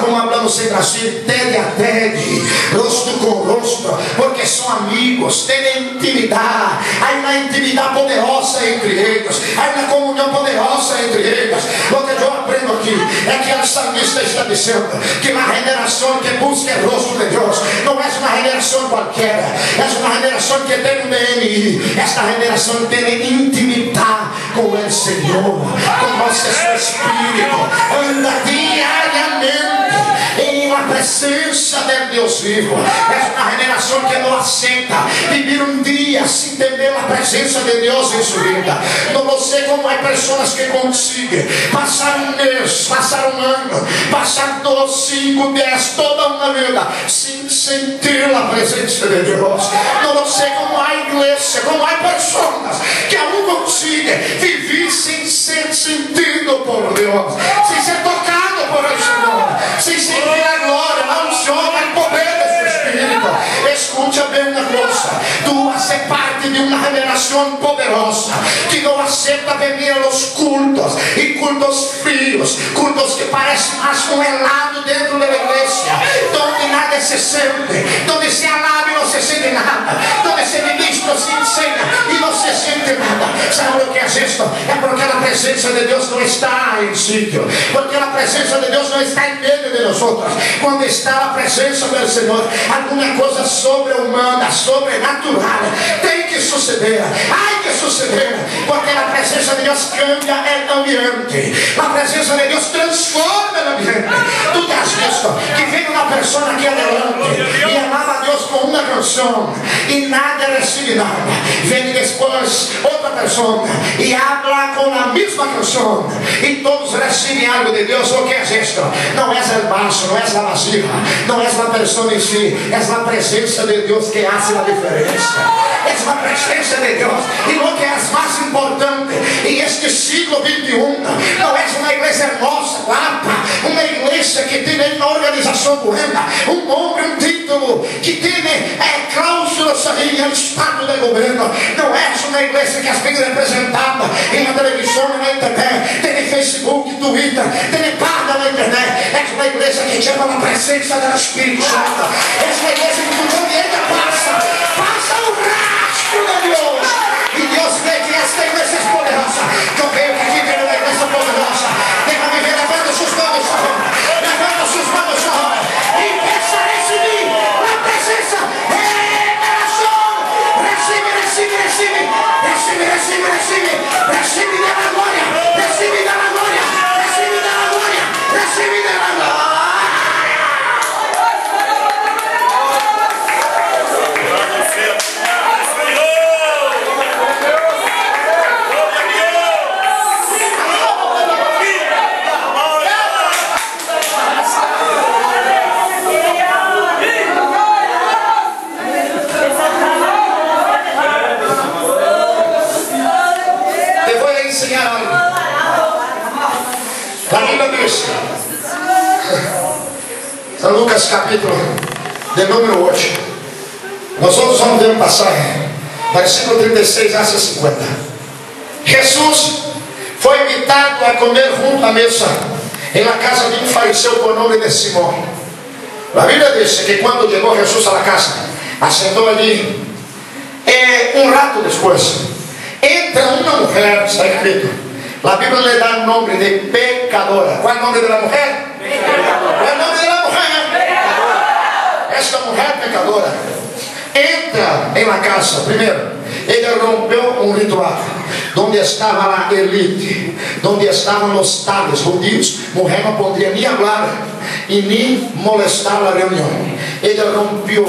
como hablamos em Brasil, tede a tede, rosto com rosto, porque são amigos, têm intimidade, há uma intimidade poderosa entre eles, há uma comunhão poderosa entre eles. O que eu aprendo aqui é que o salmista está dizendo que uma regeneração que busca o rosto de Deus não é uma regeneração qualquer, é uma regeneração que tem um DNI. Esta regeneração tem intimidade com o Senhor, com o seu Espírito, anda diariamente em uma presença de Deus vivo. É uma regeneração que não aceita viver um dia sem ter a presença de Deus em sua vida. Não sei como há pessoas que conseguem passar um mês, passar um ano, passar 2, 5, 10, toda uma vida sem sentir a presença de Deus. Não sei como há igreja, como há pessoas que não conseguem viver sem ser sentido por Deus, sem ser tocado por o Senhor, sem sentir a glória, a unção, o poder do seu Espírito. Escuta bem uma coisa: tu fazes parte de uma revelação poderosa que não aceita venir aos cultos e cultos frios, cultos que parecem mais um helado dentro da igreja, onde nada se sente, onde se alaba e não se sente nada, onde se ministra, se ensina e não se sente nada. Sabe o que é isso? É porque a presença de Deus não está em sítio, porque a presença de Deus não está em meio de nós. Quando está a presença do Senhor, alguma coisa sobre-humana, sobrenatural tem que suceder, há que suceder, porque a presença de Deus cambia o ambiente, a presença de Deus transforma del ambiente. Tú te has visto que viene una persona aquí adelante y alaba a Dios con una canción y nadie recibe nada. Viene después otra persona y habla con la misma canción y todos reciben algo de Dios. ¿Lo que es esto? No es el vaso, no es la vasija, no es la persona en sí, es la presencia de Dios que hace la diferencia. Es la presencia de Dios. Y lo que es más importante en este siglo XXI, no es una iglesia hermosa, guapa, una iglesia que tiene una organización buena, un nombre, un título, que tiene cláusulas en el estado de gobierno. No es una iglesia que es bien representada en la televisión, en la internet, tiene Facebook, Twitter, tiene página en la internet. Es una iglesia que lleva la presencia del Espíritu Santo. Es una iglesia que por donde ella pasa un rastro de Dios. Y Dios ve que esta iglesia es poderosa. Yo veo que aquí viene una iglesia poderosa. Déjame ver, levanta sus manos ahora. Levanta sus manos ahora. Y empieza a recibir la presencia. Recibe, recibe, recibe. Recibe, recibe, recibe. Recibe de la gloria. Recibe de la gloria. Recibe de la gloria. Recibe de la gloria. San Lucas capítulo de número 8. Nosotros vamos ver un pasaje, versículo 36 hasta 50. Jesús fue invitado a comer junto a la mesa en la casa de un fariseo por nombre de Simón. La Biblia dice que cuando llegó Jesús a la casa, asentó allí. Un rato después, entra una mujer, está escrito. La Biblia le da el nombre de pecadora. ¿Cuál es el nombre de la mujer? Pecadora. ¿Cuál es el nombre de la mujer? Pecadora. Esta mujer pecadora entra en la casa. Primero, ella rompió un ritual donde estaba la élite, donde estaban los padres judíos. Mujer no podría ni hablar y ni molestar la reunión. Ella rompió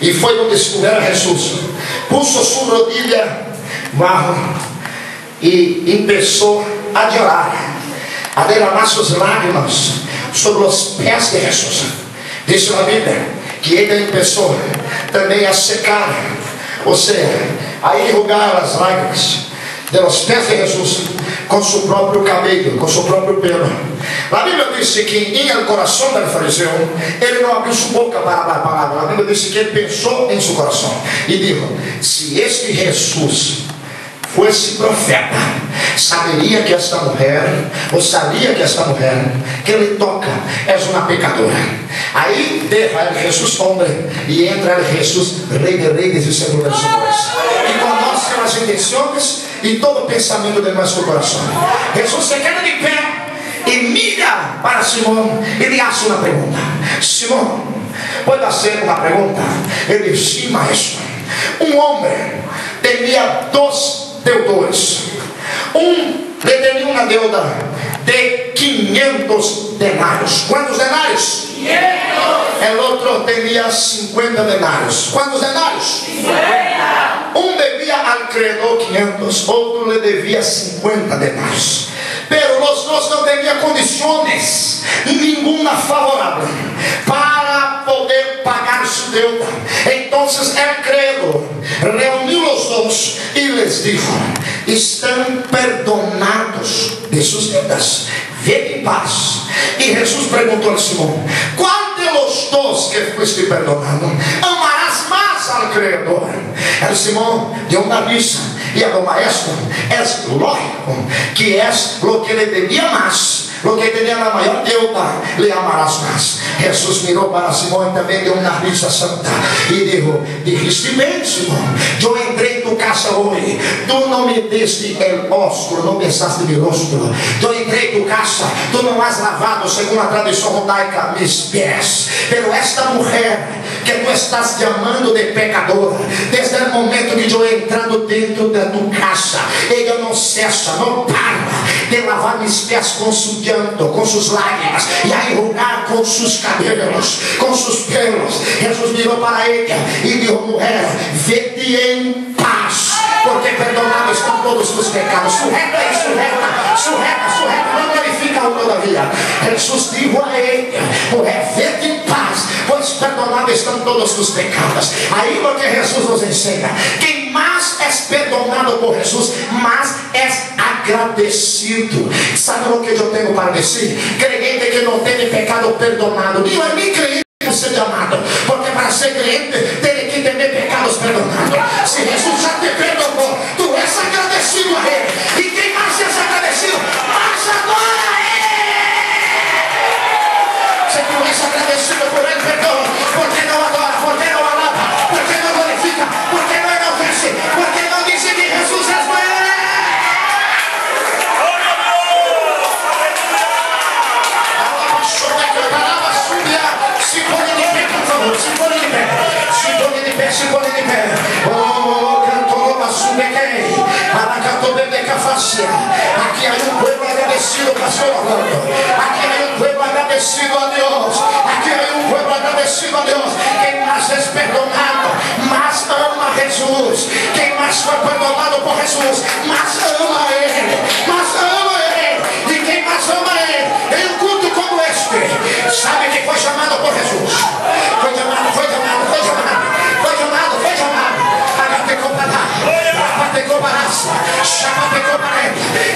y fue donde estuviera Jesús. Puso su rodilla bajo y empezó a llorar, a derramar sus lágrimas sobre los pies de Jesús. Dice la Biblia que ella empezó también a secar, o sea, a enjugar las lágrimas de los pies de Jesús con su propio cabello, con su propio pelo. La Biblia dice que en el corazón del fariseo, él no abrió su boca para hablar palabra. La Biblia dice que él pensó en su corazón y dijo: si este Jesús fuese profeta, sabería que esta mujer, o sabía que esta mujer que le toca es una pecadora. Ahí deja el Jesús hombre y entra el Jesús Rey de Reyes y Señor de Señores, y conoce las intenciones y todo pensamiento de nuestro corazón. Jesús se queda de pie y mira para Simón y le hace una pregunta. Simón, ¿puedo hacer una pregunta? Él dice: sí, maestro. Un hombre tenía dos deudores. Le tenía una deuda de 500 denarios. ¿Cuántos denarios? 500. El otro tenía 50 denarios. ¿Cuántos denarios? 50. Un debía al acreedor 500, otro le debía 50 denarios. Pero los dos no tenían condiciones ninguna favorable para poder pagar su deuda. Entonces el acreedor reunió los dos y les dijo: están perdonados de sus deudas, vete en paz. Y Jesús preguntó a Simón: ¿cuál de los dos que fuiste perdonado amarás más al acreedor? El Simón dio una risa y a lo maestro: es lógico que es lo que le debía más, lo que tenía la mayor deuda, le amarás más. Jesús miró para Simón y también dio una risa santa y dijo: dijiste bien, Simón, yo entré en tu casa hoy, tú no me diste el rostro, no besaste mi rostro. Yo entré en tu casa, tú no has lavado, según la tradición judaica, mis pies. Pero esta mujer que tú estás llamando de pecadora, desde el momento que yo he entrado dentro de tu casa, ella no cesa, no para de lavar mis pies con su llanto, con sus lágrimas, y a enjugar con sus cabellos, con sus pelos. Jesús miró para ella y dijo: mujer, vete en paz, porque perdonados están todos tus pecados. Sujeta y sujeta, no glorifica aún todavía. Jesús dijo a ella: mujer, vete en paz, pues perdonados están todos tus pecados. Ahí lo que Jesús nos enseña: quien más es perdonado por Jesús, más es agradecido. ¿Sabe lo que yo tengo para decir? Creyente que no tiene pecado perdonado, digo a mí, creyente ser llamado, porque para ser creyente tiene que tener pecados perdonados. Si Jesús ya te perdonó, tú eres agradecido a Él, y quien más es agradecido, más adora a Él. Si tú eres agradecido por el perdón, ¿por qué no adora? ¿Por qué no alaba? ¿Por qué no glorifica? ¿Por qué no enaltece? ¿Por qué no dice que Jesús es bueno? Si pone de pé, por favor, si pone de pé, si pone de pé, si pone de pé. Oh, canto Roma Subequei, Aracato Bebeca Fácia. Aquí hay un pueblo agradecido, pastor Orlando. Aquí hay un pueblo agradecido a Dios. Aquí hay un pueblo agradecido a Dios. Quien más es perdonado, más ama a Jesús. Quien más fue perdonado por Jesús, más ama a Él. Más ama a Él. Y quien más ama a Él, en un culto como este, sabe que foi chamado por Jesus. Foi chamado.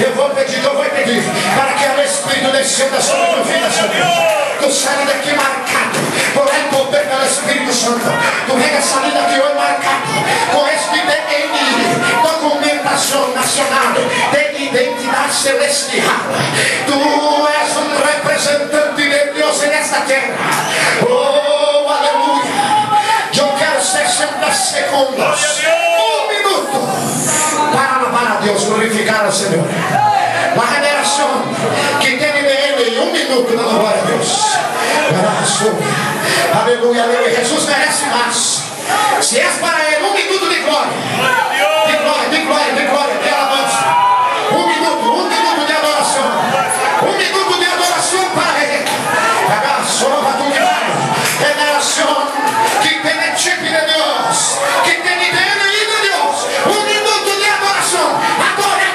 Eu vou pedir para que o Espírito descenda sobre a tua vida, Senhor. Tu sai daqui marcado por el poder do Espírito Santo. Tu venha sair daqui hoje marcado com este DNI, documentação nacional de identidade celestial. Tu és um representante de Deus nesta terra. Oh, aleluia. Eu quero 60 segundos, um minuto, para alabar a Deus, glorificar ao Senhor. Uma generação que tem nele 1 minuto na glória a Deus. Aleluia, aleluia. Jesus merece mais. Se és para Ele 1 minuto de glória, de alabança. 1 minuto de adoração. 1 minuto de adoração para Ele. Generação que tem chip de Deus, que tem DNI de Deus. 1 minuto de adoração. Adore.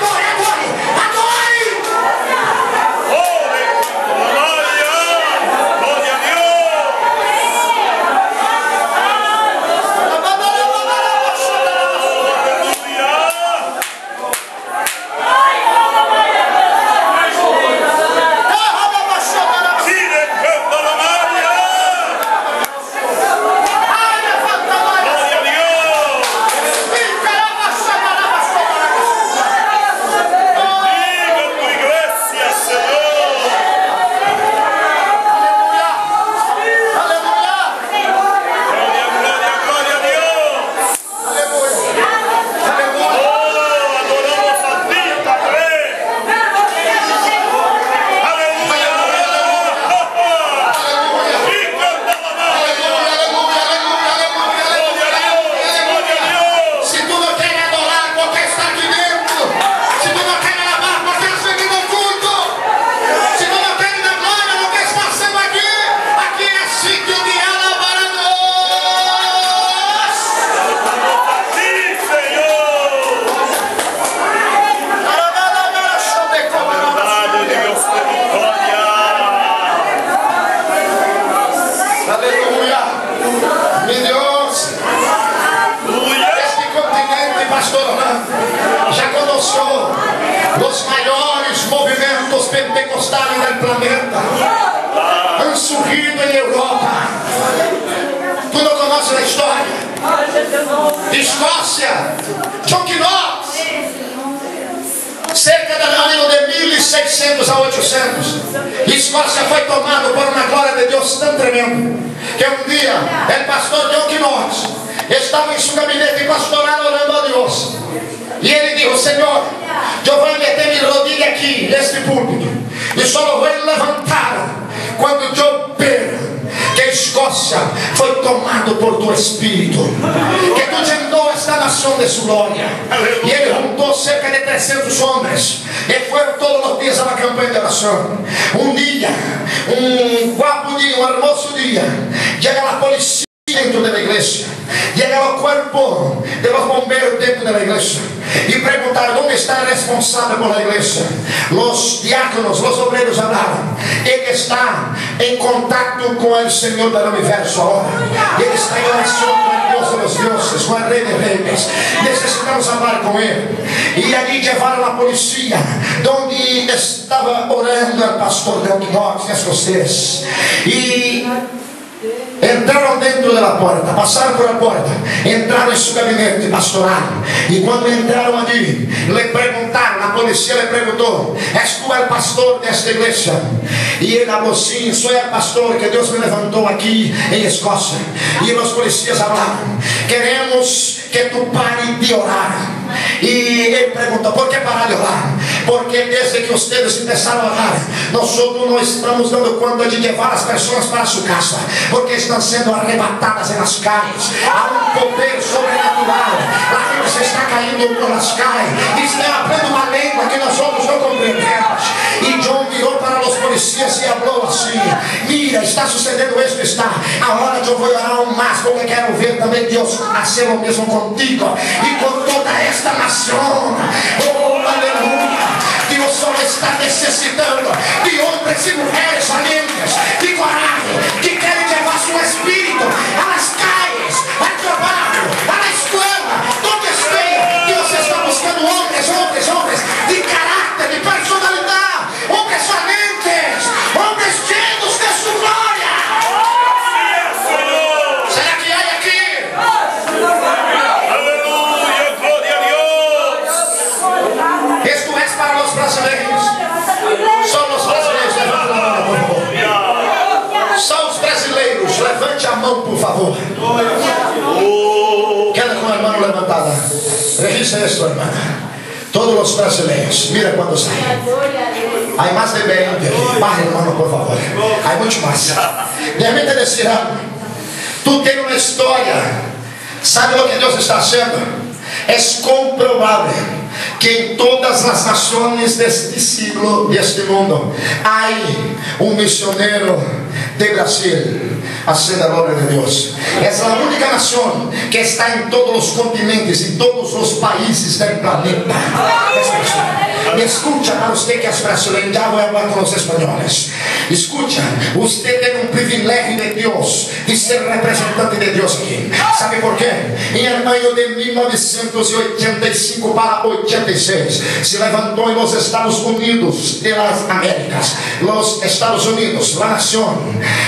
Los maiores movimentos pentecostales del planeta han surgido en Europa. Tú no conoces la historia. Escócia, John Knox, cerca del año de 1600 a 800, Escócia foi tomada por uma glória de Deus tão tremenda que um dia o pastor John Knox estava em seu gabinete pastoral orando a Deus. E ele disse: Senhor, eu vou meter minha rodilha aqui neste púlpito e só vou levantar quando eu ver que a Escócia foi tomado por tu Espírito, que tu llenó esta nação de su glória. E ele juntou cerca de 300 homens e foram todos os dias de oración. Un día, un guapo día, un hermoso día, llega la policía dentro de la iglesia, llega el cuerpo de los bomberos dentro de la iglesia y preguntaron: ¿dónde está el responsable por la iglesia? Los diáconos, los obreros hablaron: él está en contacto con el Señor del universo ahora, él está en oración con el Dios de los dioses, con el Rey de Reyes. Necesitamos hablar con él. Y allí llevaron a la policía donde estaba orando el pastor de Knox escocés. Y entraron dentro de la puerta, pasaron por la puerta, entraron en su gabinete pastoral. Y cuando entraron allí, le preguntaron, la policía le preguntó: ¿es tú el pastor de esta iglesia? Y él habló: sí, soy el pastor que Dios me levantó aquí en Escocia. Y los policías hablaron: queremos que tú pares de orar. Y él preguntó: ¿por qué parar de orar? Porque desde que ustedes empezaron a orar, nosotros no estamos dando cuenta de llevar a las personas para su casa, porque están siendo arrebatadas en las calles. Há un poder sobrenatural. La gente se está cayendo por las calles y está hablando una lengua que nosotros no comprendemos. Y John miró para los policías y habló así: mira, está sucediendo esto, está. Ahora yo voy a orar aún más, porque quiero ver también Dios hacer lo mismo contigo y con toda esta nación. Oh, aleluya. Dios solo está necesitando de hombres y mujeres valientes, de coraje, que quieren llevar su espíritu a las calles, al trabajo, a la escuela, donde esté. Dios está buscando hombres de carácter, de personalidad, hombres valientes, hombres llenos de su gloria. ¿Será que hay aquí? Aleluya, gloria a Dios. Esto es para los brasileños. Son los brasileiros, levante a mão, por favor. São os brasileiros, levante a mão, por favor. Queda com a mão levantada. Registra esto, hermana. Todos los brasileiros, mira cuántos hay. Hay más de 20. Baje, hermano, por favor. Hay mucho más. Déjame te decir algo. Tú tienes una historia. ¿Sabe lo que Dios está haciendo? Es comprobable que en todas las naciones de este siglo, de este mundo, hay un misionero de Brasil haciendo la obra de Dios. Es la única nación que está en todos los continentes, en todos los países del planeta. Me escucha, para usted que es brasileño, ya voy a hablar con los españoles. Escucha, usted tiene un privilegio de Dios, de ser representante de Dios aquí. ¿Sabe por qué? En el año de 1985 para 86 se levantó en los Estados Unidos de las Américas, los Estados Unidos, la nación,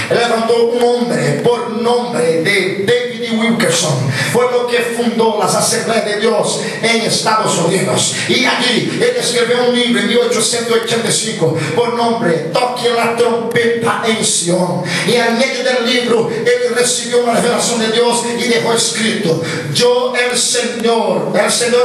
levantó un hombre por nombre de David Wilkerson. Fue lo que fundó las Asambleas de Dios en Estados Unidos. Y allí él escribió un libro en 1885 por nombre Toque la trompeta en Sion. Y en medio del libro él recibió una revelación de Dios y dejó escrito: yo el Señor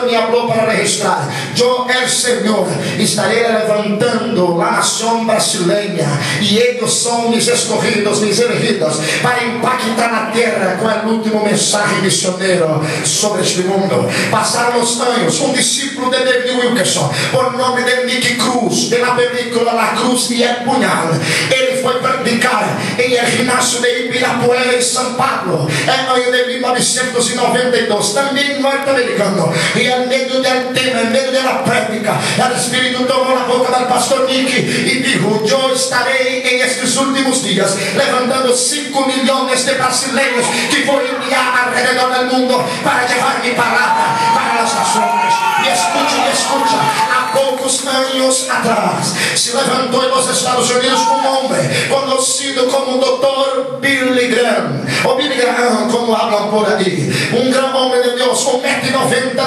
me habló para registrar, yo el Señor estaré levantando la nación brasileña, y ellos son mis escogidos, mis elegidos, para impactar la tierra con el último mensaje misionero sobre este mundo. Pasaron los años, un discípulo de David Wilkerson por nombre de Nick Cruz, de la película La Cruz y el Puñal, él fue a predicar en el gimnasio de Ibirapuera en San Pablo en el año de 1992, también norteamericano. Y en medio del tema, en medio de la prédica, el Espíritu tomó la boca del pastor Nick y dijo: yo estaré en estos últimos días levantando 5 millones de brasileños que voy a enviar alrededor del mundo para llevar mi palabra para las naciones. Y escucha, a pocos años atrás se levantó en los Estados Unidos un hombre conocido como Dr. Billy Graham, o Billy Graham como hablan por ahí, un gran hombre de Dios, 1,90 m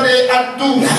de altura,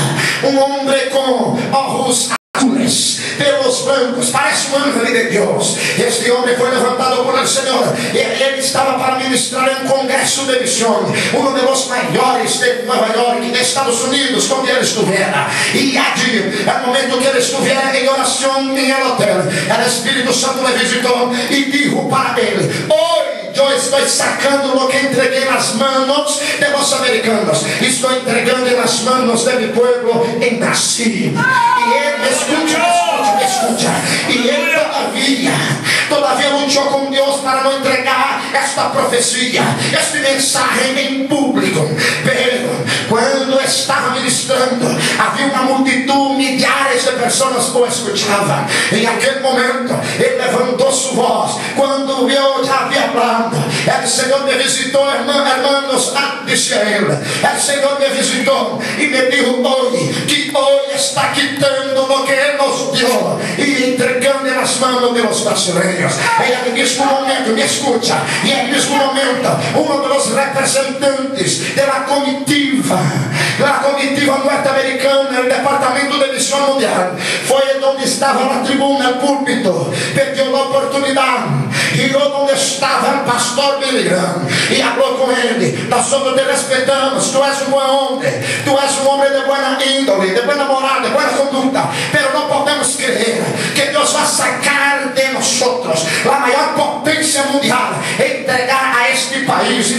un hombre con ojos azules, pelos blancos, parece un ángel de Dios. Este hombre fue levantado por el Señor y él estaba para ministrar en un congreso de misión, uno de los mayores de Nueva York y de Estados Unidos, donde él estuviera. Y allí, al momento que él estuviera en oración en el hotel, el Espíritu Santo le visitó y dijo para él: hoy yo estoy sacando lo que entregué en las manos de los americanos, estoy entregando en las manos de mi pueblo en Brasil. Y él, escucha, y profecia, esta mensagem em público. Pedro, quando estava ministrando, havia uma multidão, milhares de pessoas o escutavam. Em aquele momento, ele levantou sua voz. Quando eu já havia falado, o Senhor me visitou, hermanos, disse a ele, o Senhor me visitou e me disse hoje, que hoje está quitando o que Ele nos deu e entregando nas mãos de los brasileiros. E ele mesmo momento, me escuta, e em mesmo momento, um dos representantes da comitiva norte-americana, do Departamento de Missão Mundial, foi onde estava na tribuna, no púlpito, pediu a oportunidade, e onde estava o pastor Billy Graham, e falou com ele: nós te respeitamos, tu és um bom homem, tu és um homem de boa índole, de boa moral, de boa conduta, mas não podemos crer que Deus vai sacar de nós a maior potência mundial, entregar a este país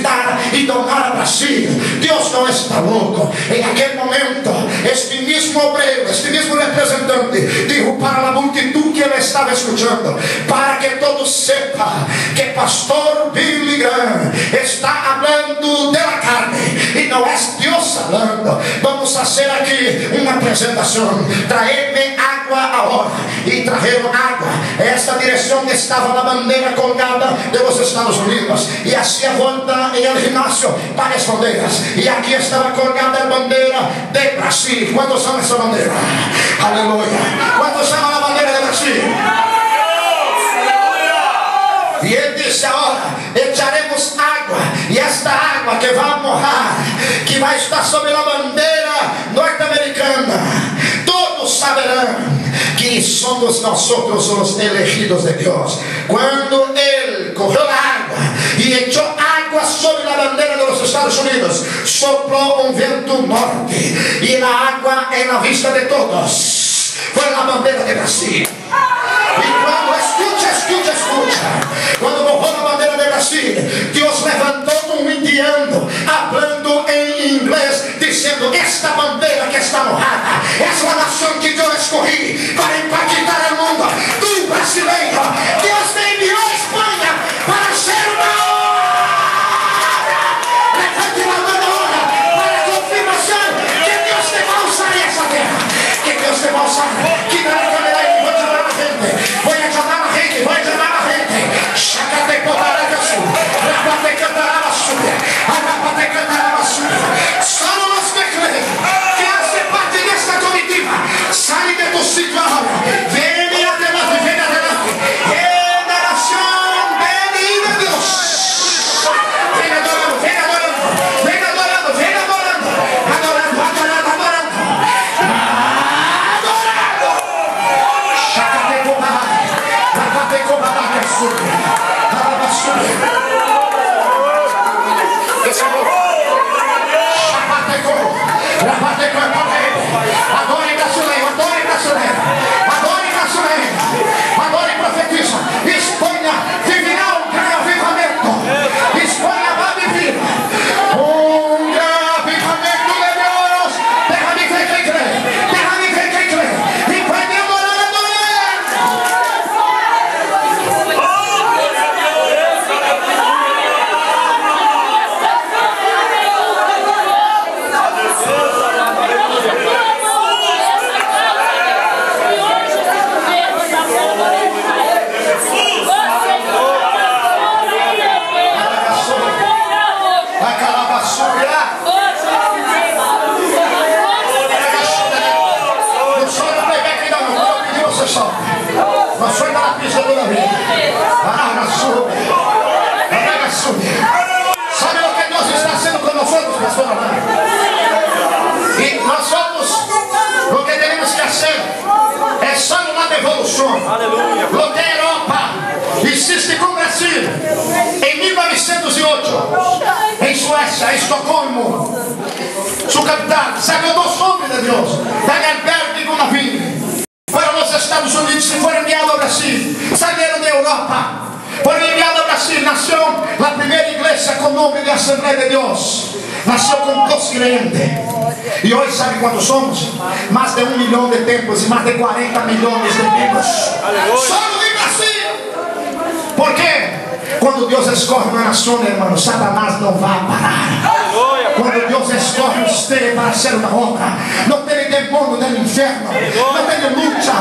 e donar a Brasil. Deus não está louco. Em aquele momento, este mesmo obreiro, este mesmo representante, disse para a multidão que ele estava escutando, para que todos sepam que pastor Billy Graham está falando da carne e não é Deus falando. Vamos fazer aqui uma apresentação. Trazer-me água agora. E trajeron água. Esta direção estava na bandeira colgada dos Estados Unidos, e hacía volta em el ginásio várias bandeiras, e aqui estava colgada a bandeira de Brasil. Quantos são essa bandeira? Aleluia. Quantos são a bandeira de Brasil? E ele disse: agora echaremos água, e esta água que vai morrer, que vai estar sobre a bandeira norte-americana, todos saberão que somos nós os elegidos de Deus. Quando ele correu na água e echou água sobre a bandeira dos Estados Unidos, soprou um vento norte, e na água é na vista de todos foi na bandeira de Brasil. E quando escuta, quando morreu na bandeira de Brasil, Deus levantou um indiano falando em inglês, dizendo: esta bandeira que está morrada, essa é a nação que Deus escolhi para impactar o mundo. Tu brasileiro, Deus te enviou a Espanha para ser uma obra. Levante a mão agora para a confirmação que Deus te vai usar essa terra, que Deus te vai usar, que não é voy a llamar a gente, sácate por la razón, rápate cantar a basura, solo los que creen que hace parte de esta comitiva, sale de tu sitio ahora, ven adelante, generación venida de Dios, ven adore e profetiza. Espanha viverá um grande avivamento. Espanha vai viver um grande avivamento de Deus. Déjame ver quem crê, e vai me adorar. Não sou da pista da vida. Sabe o que Deus está fazendo com nós, pastor? E nós somos o que temos que fazer é só uma devolução. Lo que a Europa existe com o Brasil em 1908, em Suécia, em Estocolmo, sua capital, sacou dos homens de Deus, Dagelberg e Gunavini. Fueron los Estados Unidos y fueron enviados a Brasil. Salieron de Europa, fueron enviados a Brasil. Nació la primera iglesia con nombre de Asamblea de Dios. Nació con 2 creyentes. Y hoy, ¿sabe cuántos somos? Más de 1 millón de templos y más de 40 millones de miembros. Solo de Brasil. ¿Por qué? Quando Deus escolhe uma nação, irmão, Satanás não vai parar. Quando Deus escolhe você para ser uma obra, não tem demônio no inferno, não tem luta,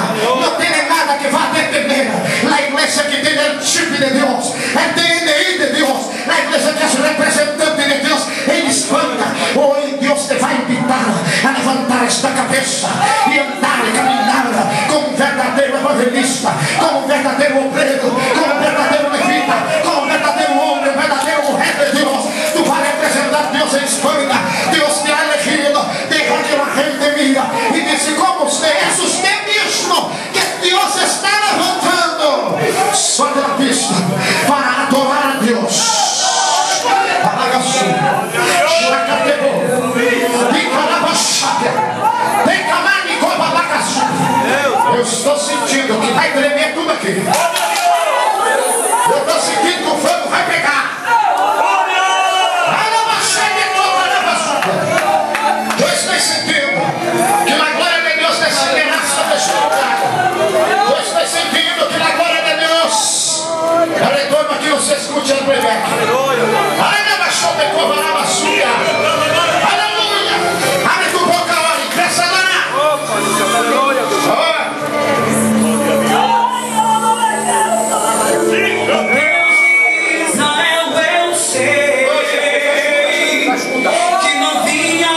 não tem nada que vá detener. A igreja que tem o chip de Deus, é DNI de Deus, a igreja que é representante de Deus, ele espanta. Hoje Deus te vai invitar a levantar esta cabeça e andar e caminhar como um verdadeiro evangelista, como um verdadeiro obreiro, como um verdadeiro levita, como um verdadeiro homem, um verdadeiro mulher de Deus. Tu vai representar Deus em Espanha. Deus te ha elegido, deja que la gente mira e diz: como usted é usted mesmo, que Deus está levantando. Sobe a pista para adorar a Deus. Eu estou sentindo que vai tremer tudo aqui. Eu estou sentindo que o fogo vai pegar. Eu estou sentindo que a glória de Deus descerá sobre este lugar. Eu estou sentindo que a glória de Deus. Eu retorno aqui, você escute a playback. Aleluia. Abre tu boca, ore, cresça lá. Que não vinha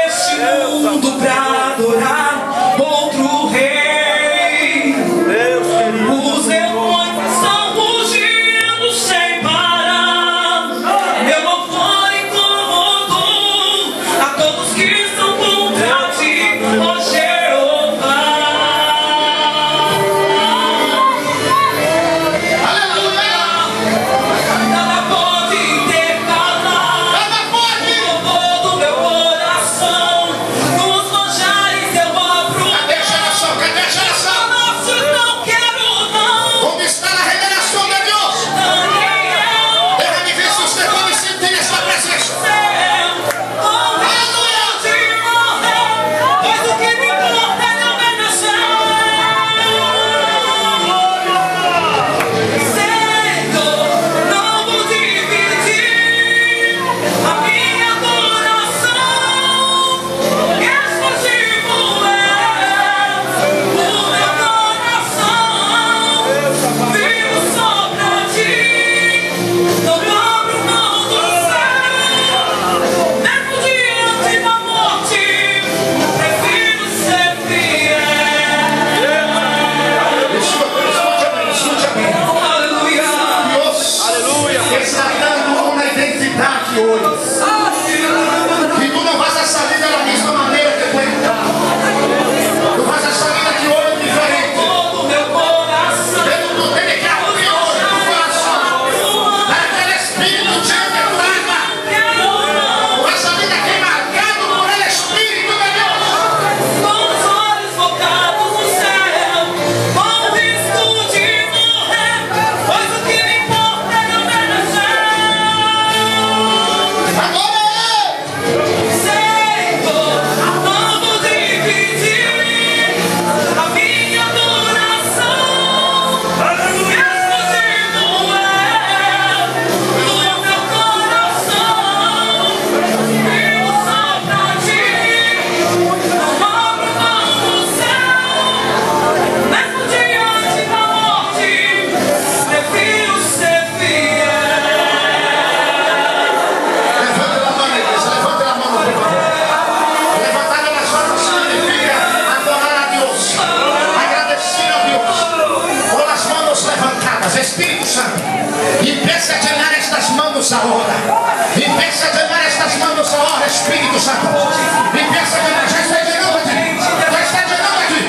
este mundo pra adorar outro rei. Os demônios estão fugindo sem parar. Meu louvor incomodou a todos que estão contra ti, ó Jeová. Nada pode intercalar o louvor do meu coração. Nos manjares eu abro. Cadê a geração? Cadê a geração? Nossa, não quero não. Onde está a revelação de Deus? Daniel, Deixa-me ver se você pode sentir essa presença. não deixo de morrer, pois o que me importa é não obedecer. Senhor, não vou dividir a minha adoração. Exclusivo é o meu coração. Vivo só pra ti, não abro mão do céu. Mesmo diante da morte, prefiro ser fiel. Escute bem. Aleluia. Deus está dando uma identidade hoje. E tu não vas a sair da mesma maneira que tu entrava. Tu vas a sair daqui hoje diferente. Todo meu coração. Tu tem que abrir hoje o coração. Aquele espírito te entrava. Tu vai sair daqui marcado por ele, Espírito de Deus. Com os olhos focados no céu, com o risco de morrer, pois o que me importa é não obedecer. Agora Senhor, não vou dividir a minha adoração. Exclusivo é o meu coração. Vivo só pra ti, não abro mão do céu. Mesmo diante da morte, prefiro ser fiel. levanta a mão, igreja. Levanta a mão, por favor. Levantar as mãos significa adorar a Deus, agradecer a Deus. Com as mãos levantadas, Espírito Santo, empieza a llenar estas manos ahora. Empieza a llenar estas manos ahora, Espírito Santo. Empieza a llenar, já está llenando aqui. Já está llenando aqui.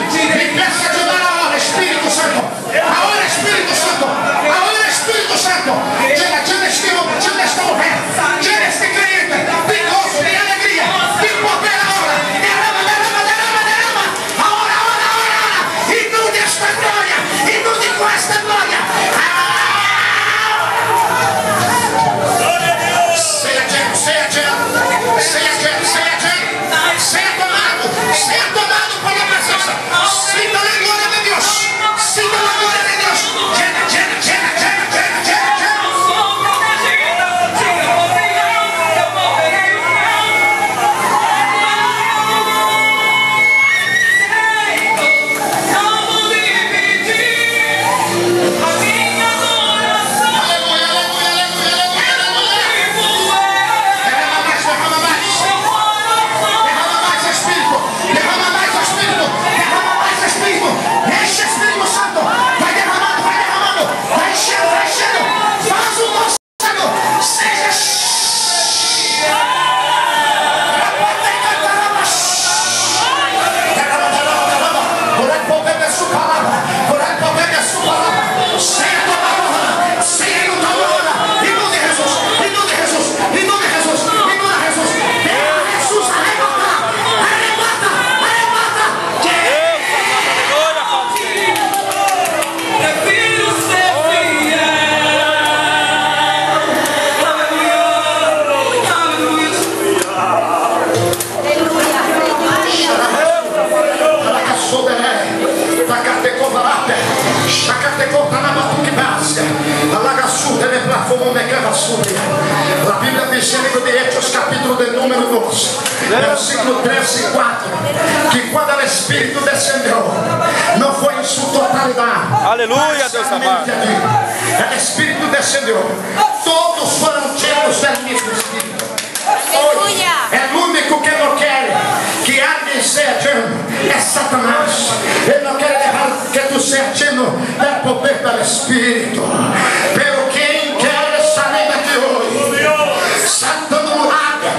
Empieza a llenar ahora, Espírito Santo. Ahora, Espírito Santo. Ahora, Espírito Santo. Llena este hombre, llena esta mujer, llena este creyente de gozo, de alegría, de poder ahora. Derrama. Ahora. Inunde esta glória. Inunde com esta glória. Seja lleno. como me queda subir. La Biblia dice en el libro de Hechos, capítulo de número 2, versículo 3 y 4, que cuando el Espíritu descendió, no fue en su totalidad. Aleluya, Dios amado. El Espíritu descendió. Todos fueron llenos del mismo Espíritu. Hoy, el único que no quiere que alguien sea lleno es Satanás. Él no quiere dejar que tú seas lleno del poder del Espíritu. Pero quien quiere salir de aquí hoy, saltando un lago,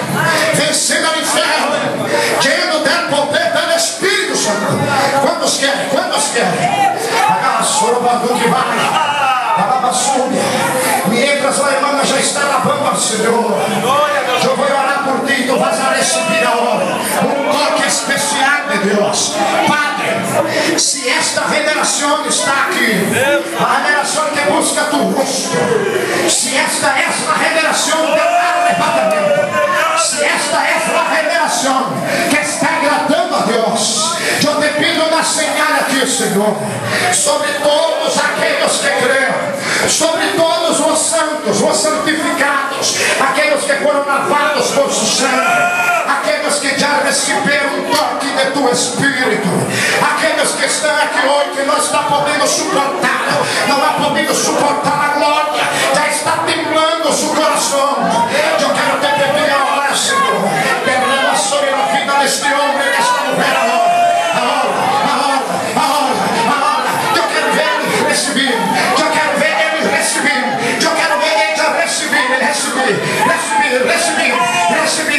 vencendo al infierno, lleno del poder del Espíritu Santo. ¿Cuántos quieren? ¿Cuántos quieren? Haga solo cuando que vaya. Mientras la hermana já está lavando al Señor, yo voy a orar por ti. Tú vas a recibir ahora un toque especial de Dios. Padre, si esta generación está aquí, la generación que busca tu rostro, si esta es la generación del arrebatamiento, si esta es la generación que está agradando a Dios, yo te pido una señal aquí, Señor, sobre todos aquellos que creen, sobre todos os santos, os santificados, aqueles que foram lavados por su sangue, aqueles que já receberam um toque de tu Espírito, aqueles que estão aqui hoje que não está podendo suportar, não está podendo suportar a glória, já está temblando seu coração. Eu quero te pedir agora, Senhor, derrama sobre a vida deste homem e desta mulher agora. Eu quero ver ele receber, eu quero ver ele receber, eu quero ver ele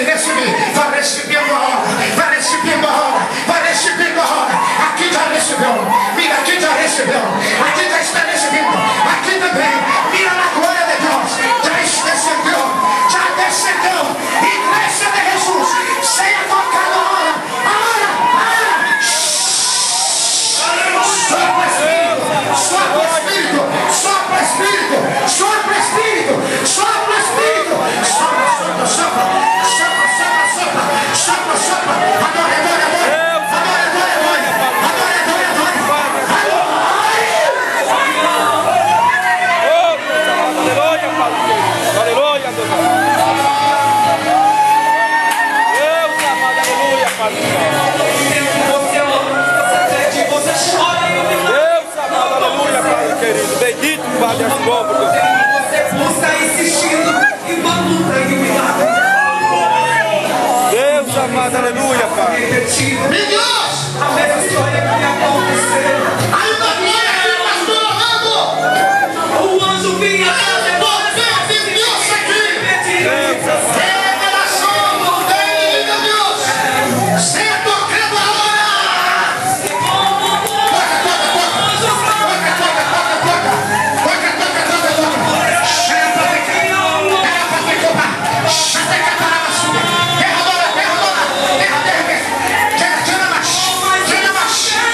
receber, vai recebendo agora, vai recebendo agora, vai recebendo agora. Aqui já recebeu, mira, aqui já recebeu, aqui já está recebendo, aqui também, mira na glória de Deus, já descendeu, igreja de Jesus, seja tocada agora, sopra Espírito, sopra Espírito, sopra Espírito, sopra Espírito, sopra Espírito, sopra, sopra, sopra, sopra, sopra, sopra, sopra, sopra, adora, adora, adora, adora, adora, adora, adora, Aleluia, Deus amado. Deus amado, aleluia, Pai. Deus amado, aleluia, Pai querido. Bendito, Pai, és bom, Deus. Você busca insistindo e uma luta e um milagre. Deus amado, aleluia, Pai. meu Deus, A mesma história que aconteceu. ainda glória que eu estou orando, O anjo vinha trazer poder de Deus aqui, revelação do poder de Deus, seja tocando agora. Terra,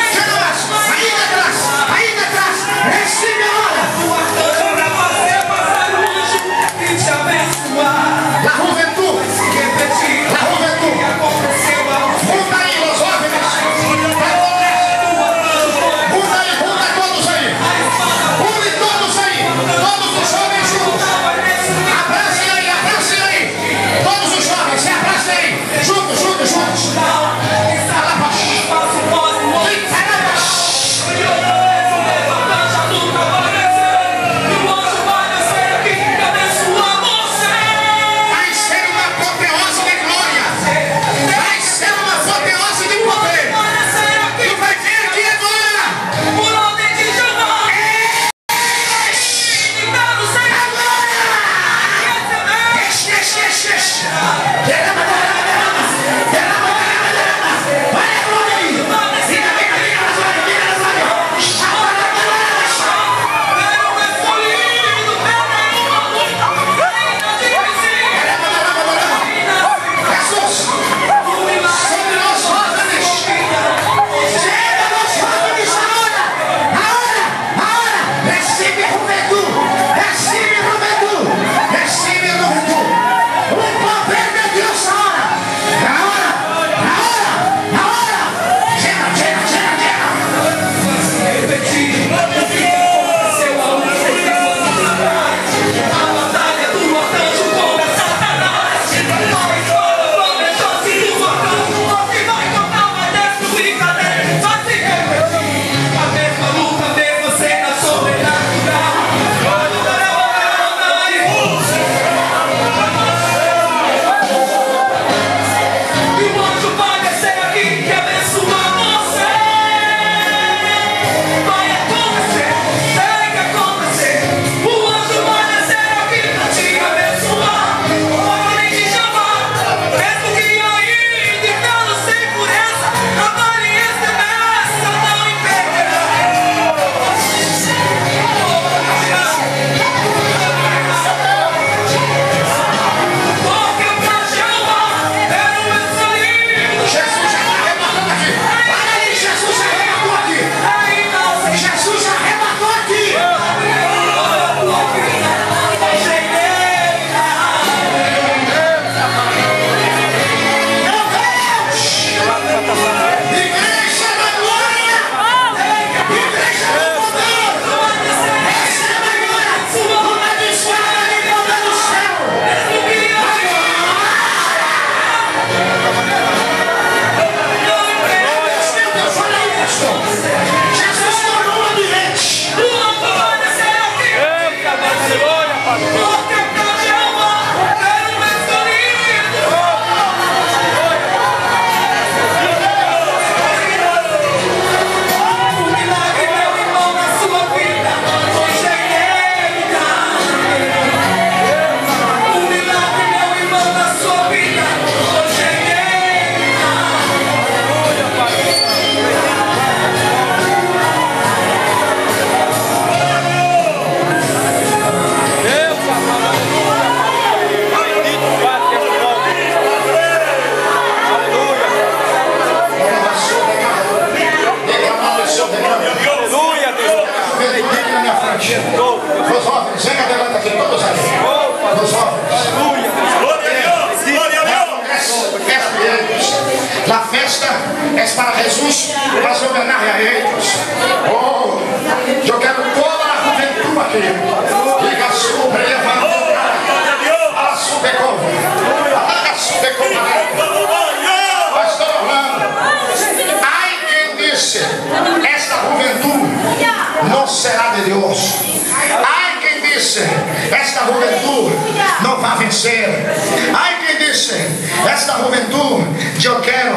Dios. Hay quien dice, esta juventud no va a vencer. Hay quien dice, esta juventud, yo quiero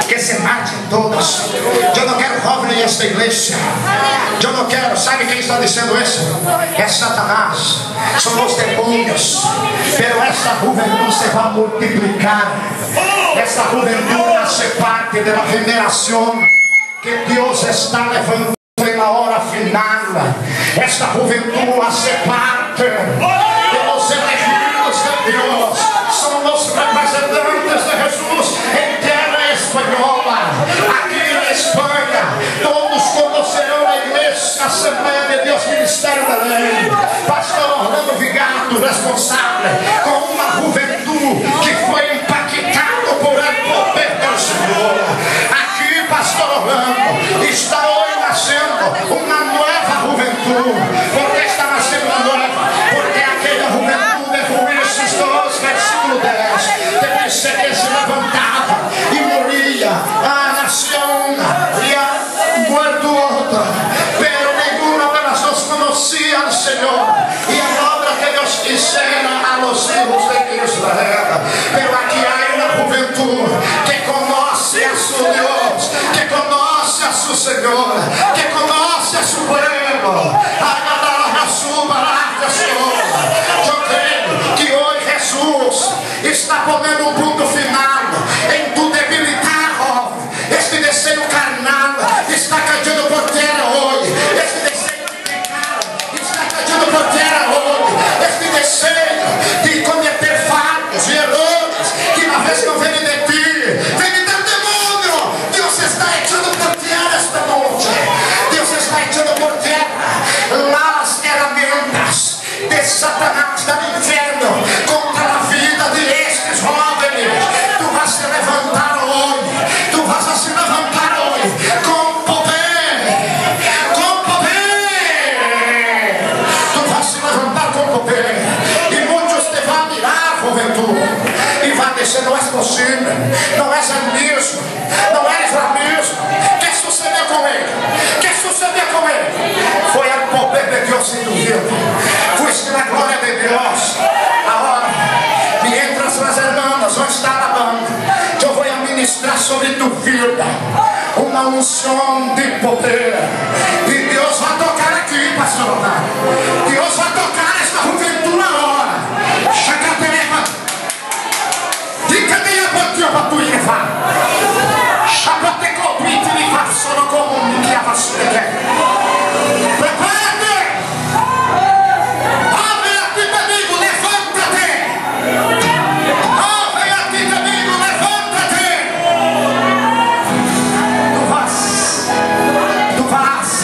que se marchen todos. Yo no quiero jóvenes en esta iglesia. Yo no quiero, ¿sabe quién está diciendo eso? Es Satanás, son los demonios. Pero esta juventud se va a multiplicar. Esta juventud hace parte de la generación que Dios está levantando en la hora final. Esta juventud hace parte de los elegidos de Dios. Son los representantes de Jesús en tierra española. Aquí en España, todos conocerán la iglesia Asamblea de Dios Ministerio de Ley. Pastor Orlando Vigato, responsable con una juventud que fue impactado por el poder del Señor. Aquí, Pastor Orlando está hoy naciendo una nueva juventud. ¿Por qué está naciendo una nueva? Porque aquella juventud de Jueces 2, versículo 10, dice que se levantaba y moría. Nació una y ha muerto otra, pero ninguna de las dos conocía al Señor y a la obra que Dios hiciera a los hijos de Israel. Pero aquí hay una juventud que conoce a su Dios, que conoce a su Señor, que conoce a su pueblo. A su barata, Señor. Yo creo que hoy Jesús está poniendo un punto final en tu debilidad, joven. Este deseo carnal está cayendo por tierra hoy. Este deseo de pecado está cayendo por tierra hoy. Este deseo de cometer faltas y errores que una vez no vienen de ti, vienen del demonio. Dios está echando por tierra esta noche. Dios está echando por tierra las herramientas de Satanás, del infierno, contra la vida de estos jóvenes. Tú vas a levantar hoy, tú vas a se levantar hoy con poder, con poder. Tú vas a levantar con poder y muchos te van a mirar, juventud, y van a decir, no es posible, no es el mismo, no eres la misma. ¿Qué sucedió con él? ¿Qué sucedió con él? Fue el poder de Dios en tu vida. Fuiste la gloria de Dios. Ahora, mientras las hermanas no están hablando, yo voy a ministrar sobre tu vida una unción de poder. Y Dios va a tocar aquí, pastor. Dios va a tocar esta juventud ahora. Chacateja. Dicadeia bateu para tu levar. Chapateco, tu levar só como um que a vassoura quer. Prepara-te. Abre aqui comigo, levanta-te. Abre aqui comigo, levanta-te. Tu vas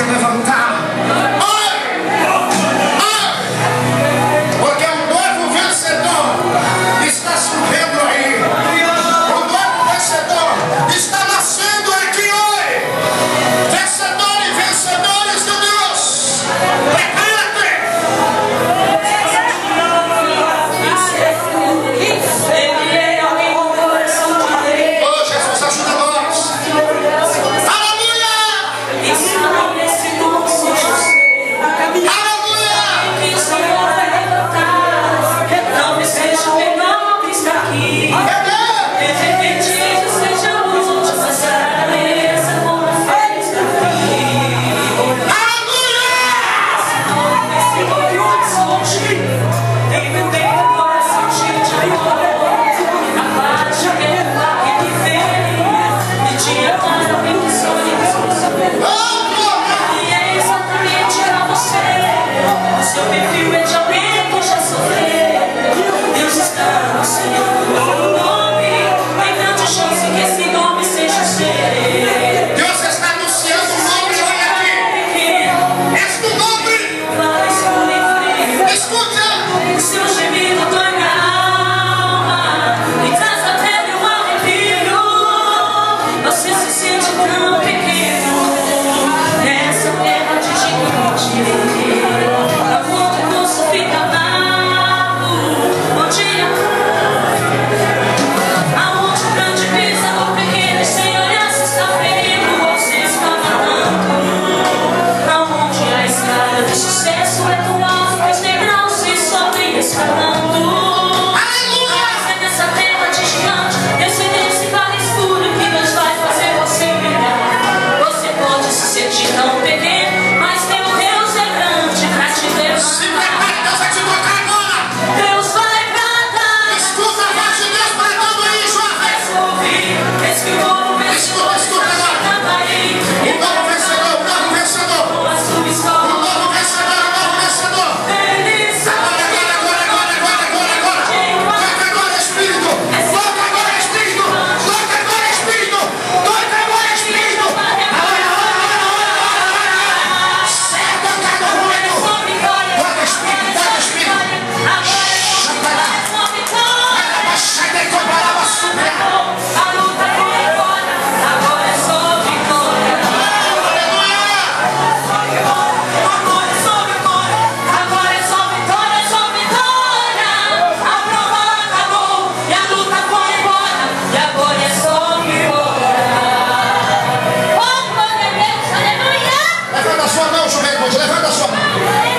Levanta a sua mão, juventude, levanta a sua mão.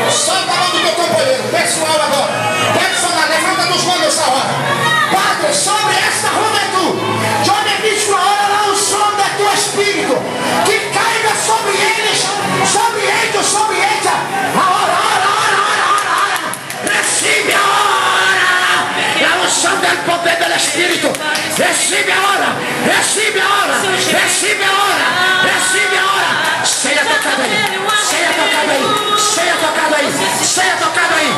Solta a mão do teu companheiro, pessoal agora. Personal, levanta dos mãos nessa hora. Padre, sobre esta juventude, eu ministro agora lá o som do teu espírito, que caiga sobre eles, sobre eles, sobre eles. Ora. Recibe ahora la unción del poder del Espíritu. Recibe ahora, recibe ahora, recibe ahora, recibe ahora. Seja tocado aí, seja tocado aí, seja tocado aí, seja tocado aí,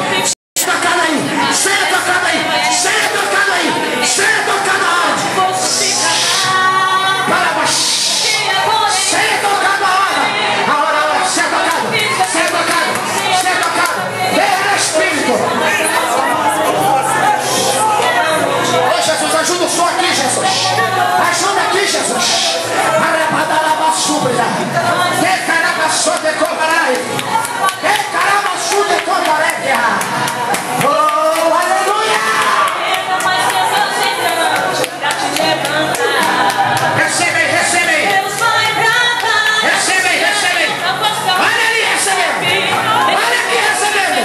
seja tocado aí, seja tocado aí, seja tocado aí, seja tocado aí. Para baixo, seja tocado agora, seja tocado, seja tocado, seja tocado. Pelo Espírito. Ô Jesus, ajuda o som aqui, Jesus. Ajuda aqui, Jesus. Arabadalabasubria. Decarabassou de cobarai. Decarabassou de cobarai. Oh, aleluia. Recebe aí, recebe aí. Recebe aí, recebe aí. Olha ali, recebendo. Olha aqui, recebendo.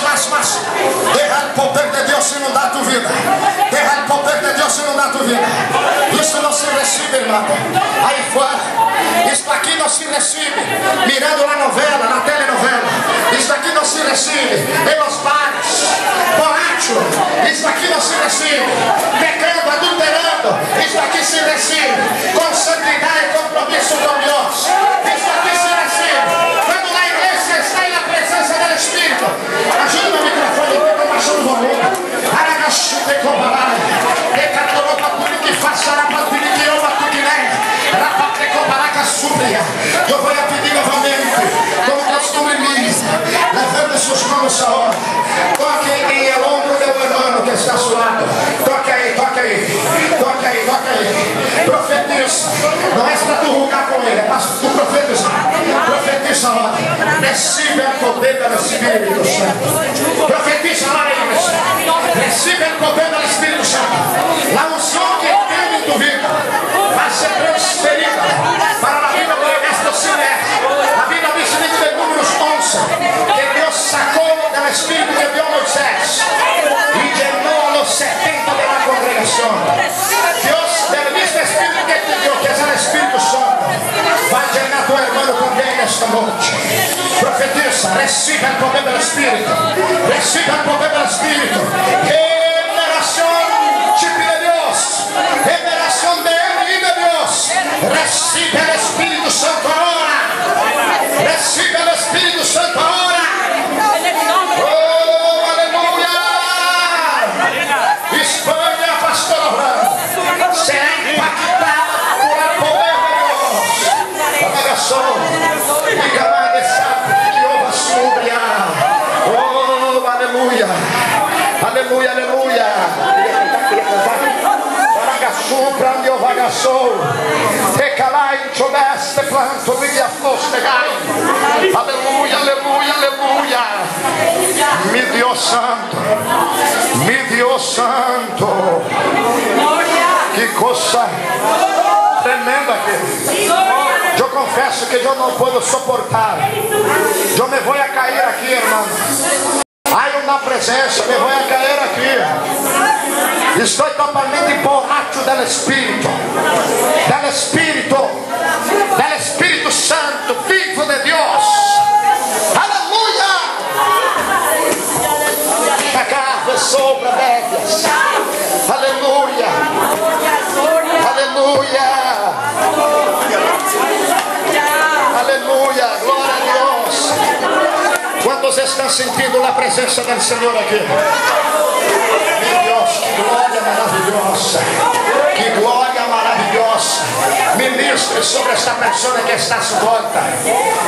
Mais. Mas deja el poder de Dios inundar tu vida. Deja el poder de Dios inundar tu vida. Isso não se recibe, irmão. Aí fora, isso aqui não se recibe mirando na novela, na telenovela. Isso aqui não se recibe em los bares, borracho. Isso aqui não se recibe pecando, adulterando. Isso aqui se recebe com santidade e compromisso com Deus. Isso aqui se recebe quando na igreja está na presença do Espírito. Ajuda no microfone, eu estou baixando o volume. Aragachuta e cobará. Decadoropa que façará para o que ama tu guiné. Rapate cobaraca súplia. Eu vou pedir novamente, como costume mim, levando suas mãos a hora. Toque em el ombro do irmão que está suado. Toque aí, toque aí. Toque aí, toque aí. Profetiza. Não é para tu rugar com ele, é para tu profetizar. Profetiza agora. Recebe o poder do Espírito Santo. Profetiza agora, igreja. Recebe o poder do Espírito Santo. A unção que tem em tua vida vai ser transferida para a vida do Ernesto Silé. A vida diz em Números 11 que Deus sacou do Espírito que deu a Moisés e llenou a los 70 de la congregación. Dios del mismo Espírito que te dio, que es el Espírito Santo, vai llenar tu hermano também esta noite. Profetiza, reciba el poder del Espírito. Reciba el poder del Espírito. Generación chip de Dios. Generación de Él y de Dios. Recibe el Espírito Santo ahora. Recibe el Espírito Santo ahora. Oh, aleluya. Espanha, pastor Abraham, será impactada por el poder de Dios. Apagação. Diga mais dessa que ouva súbria. Oh, aleluia. Aleluia, aleluia. Prandi o vagassou, recalai, chodeste, planto, via flostegai. Aleluia, aleluia, aleluia. Mi Dios santo. Mi Dios santo. Que coisa tremenda aqui. Eu confesso que eu não posso suportar. Eu me vou a cair aqui, irmão. Há uma presença, me vou a cair aqui. Estou totalmente borracho do Espírito. Do Espírito Santo, vivo de Deus. Aleluia! Acá sobra médias. Aleluia! Aleluia! Aleluia! Glória a Deus! Quantos estão sentindo a presença do Senhor aqui? Meu Deus, que glória maravilhosa! Que glória maravilhosa! Ministre sobre esta pessoa que está à sua volta.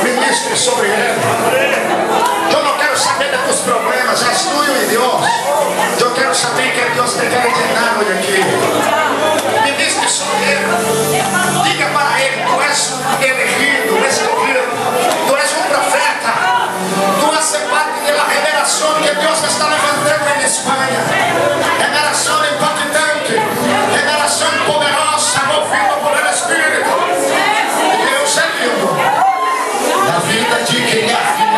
Ministre sobre ele. Eu não quero saber dos teus problemas, és tu e Deus. Eu quero saber que Deus te quer ensinar hoje aqui. Ministre sobre ele. Diga para ele: tu és elegido, escolhido. Tu és um profeta. Tu és parte da revelação que Deus está levantando em Espanha. Revelação impactante. Revelação poderosa, movida por el Espírito. Deus é lindo. Na vida de quem é fiel.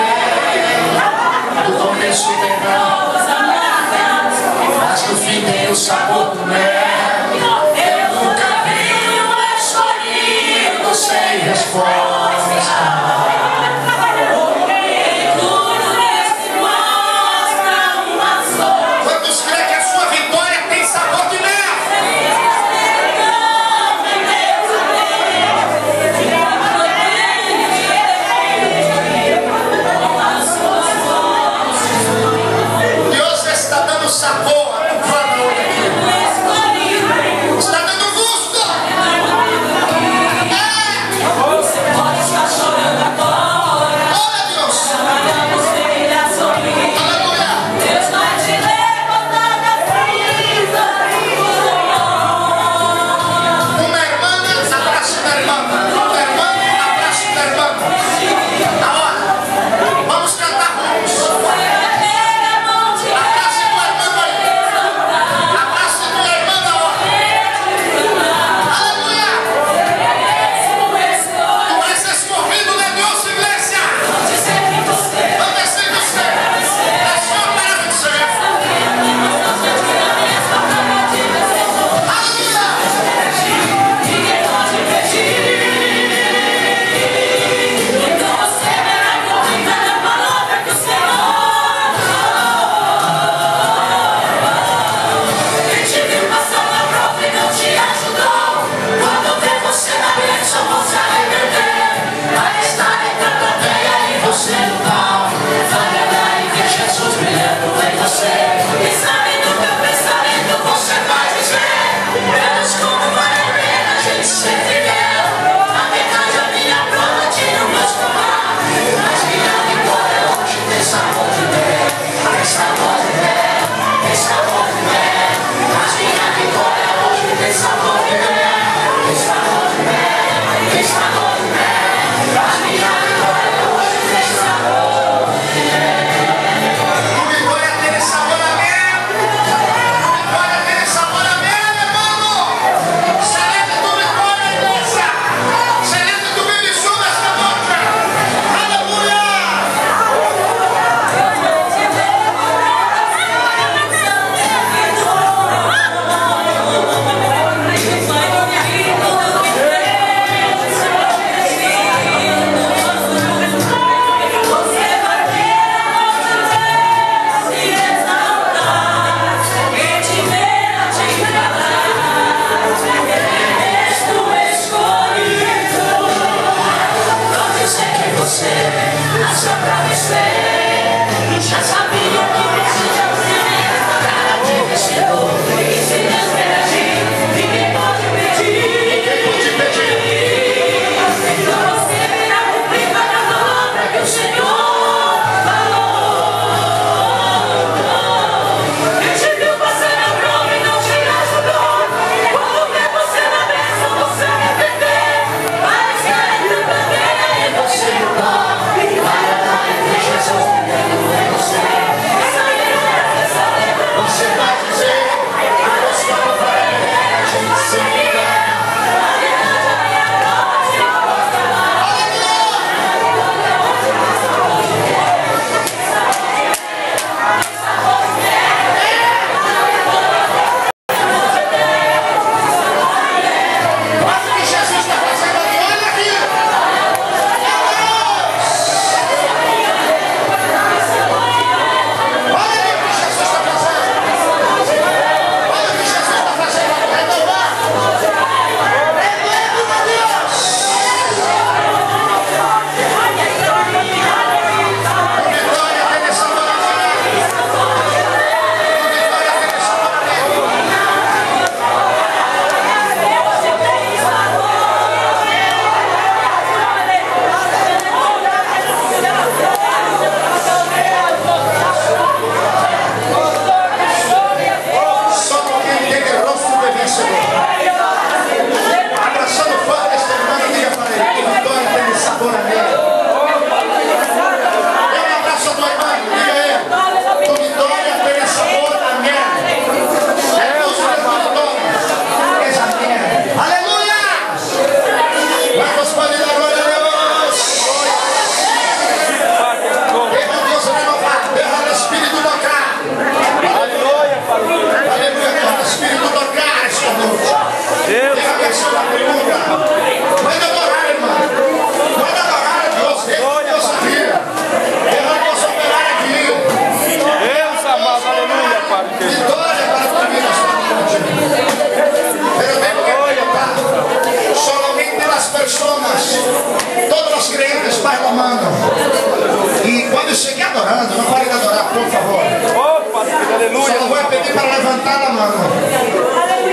alguém para levantar a mão?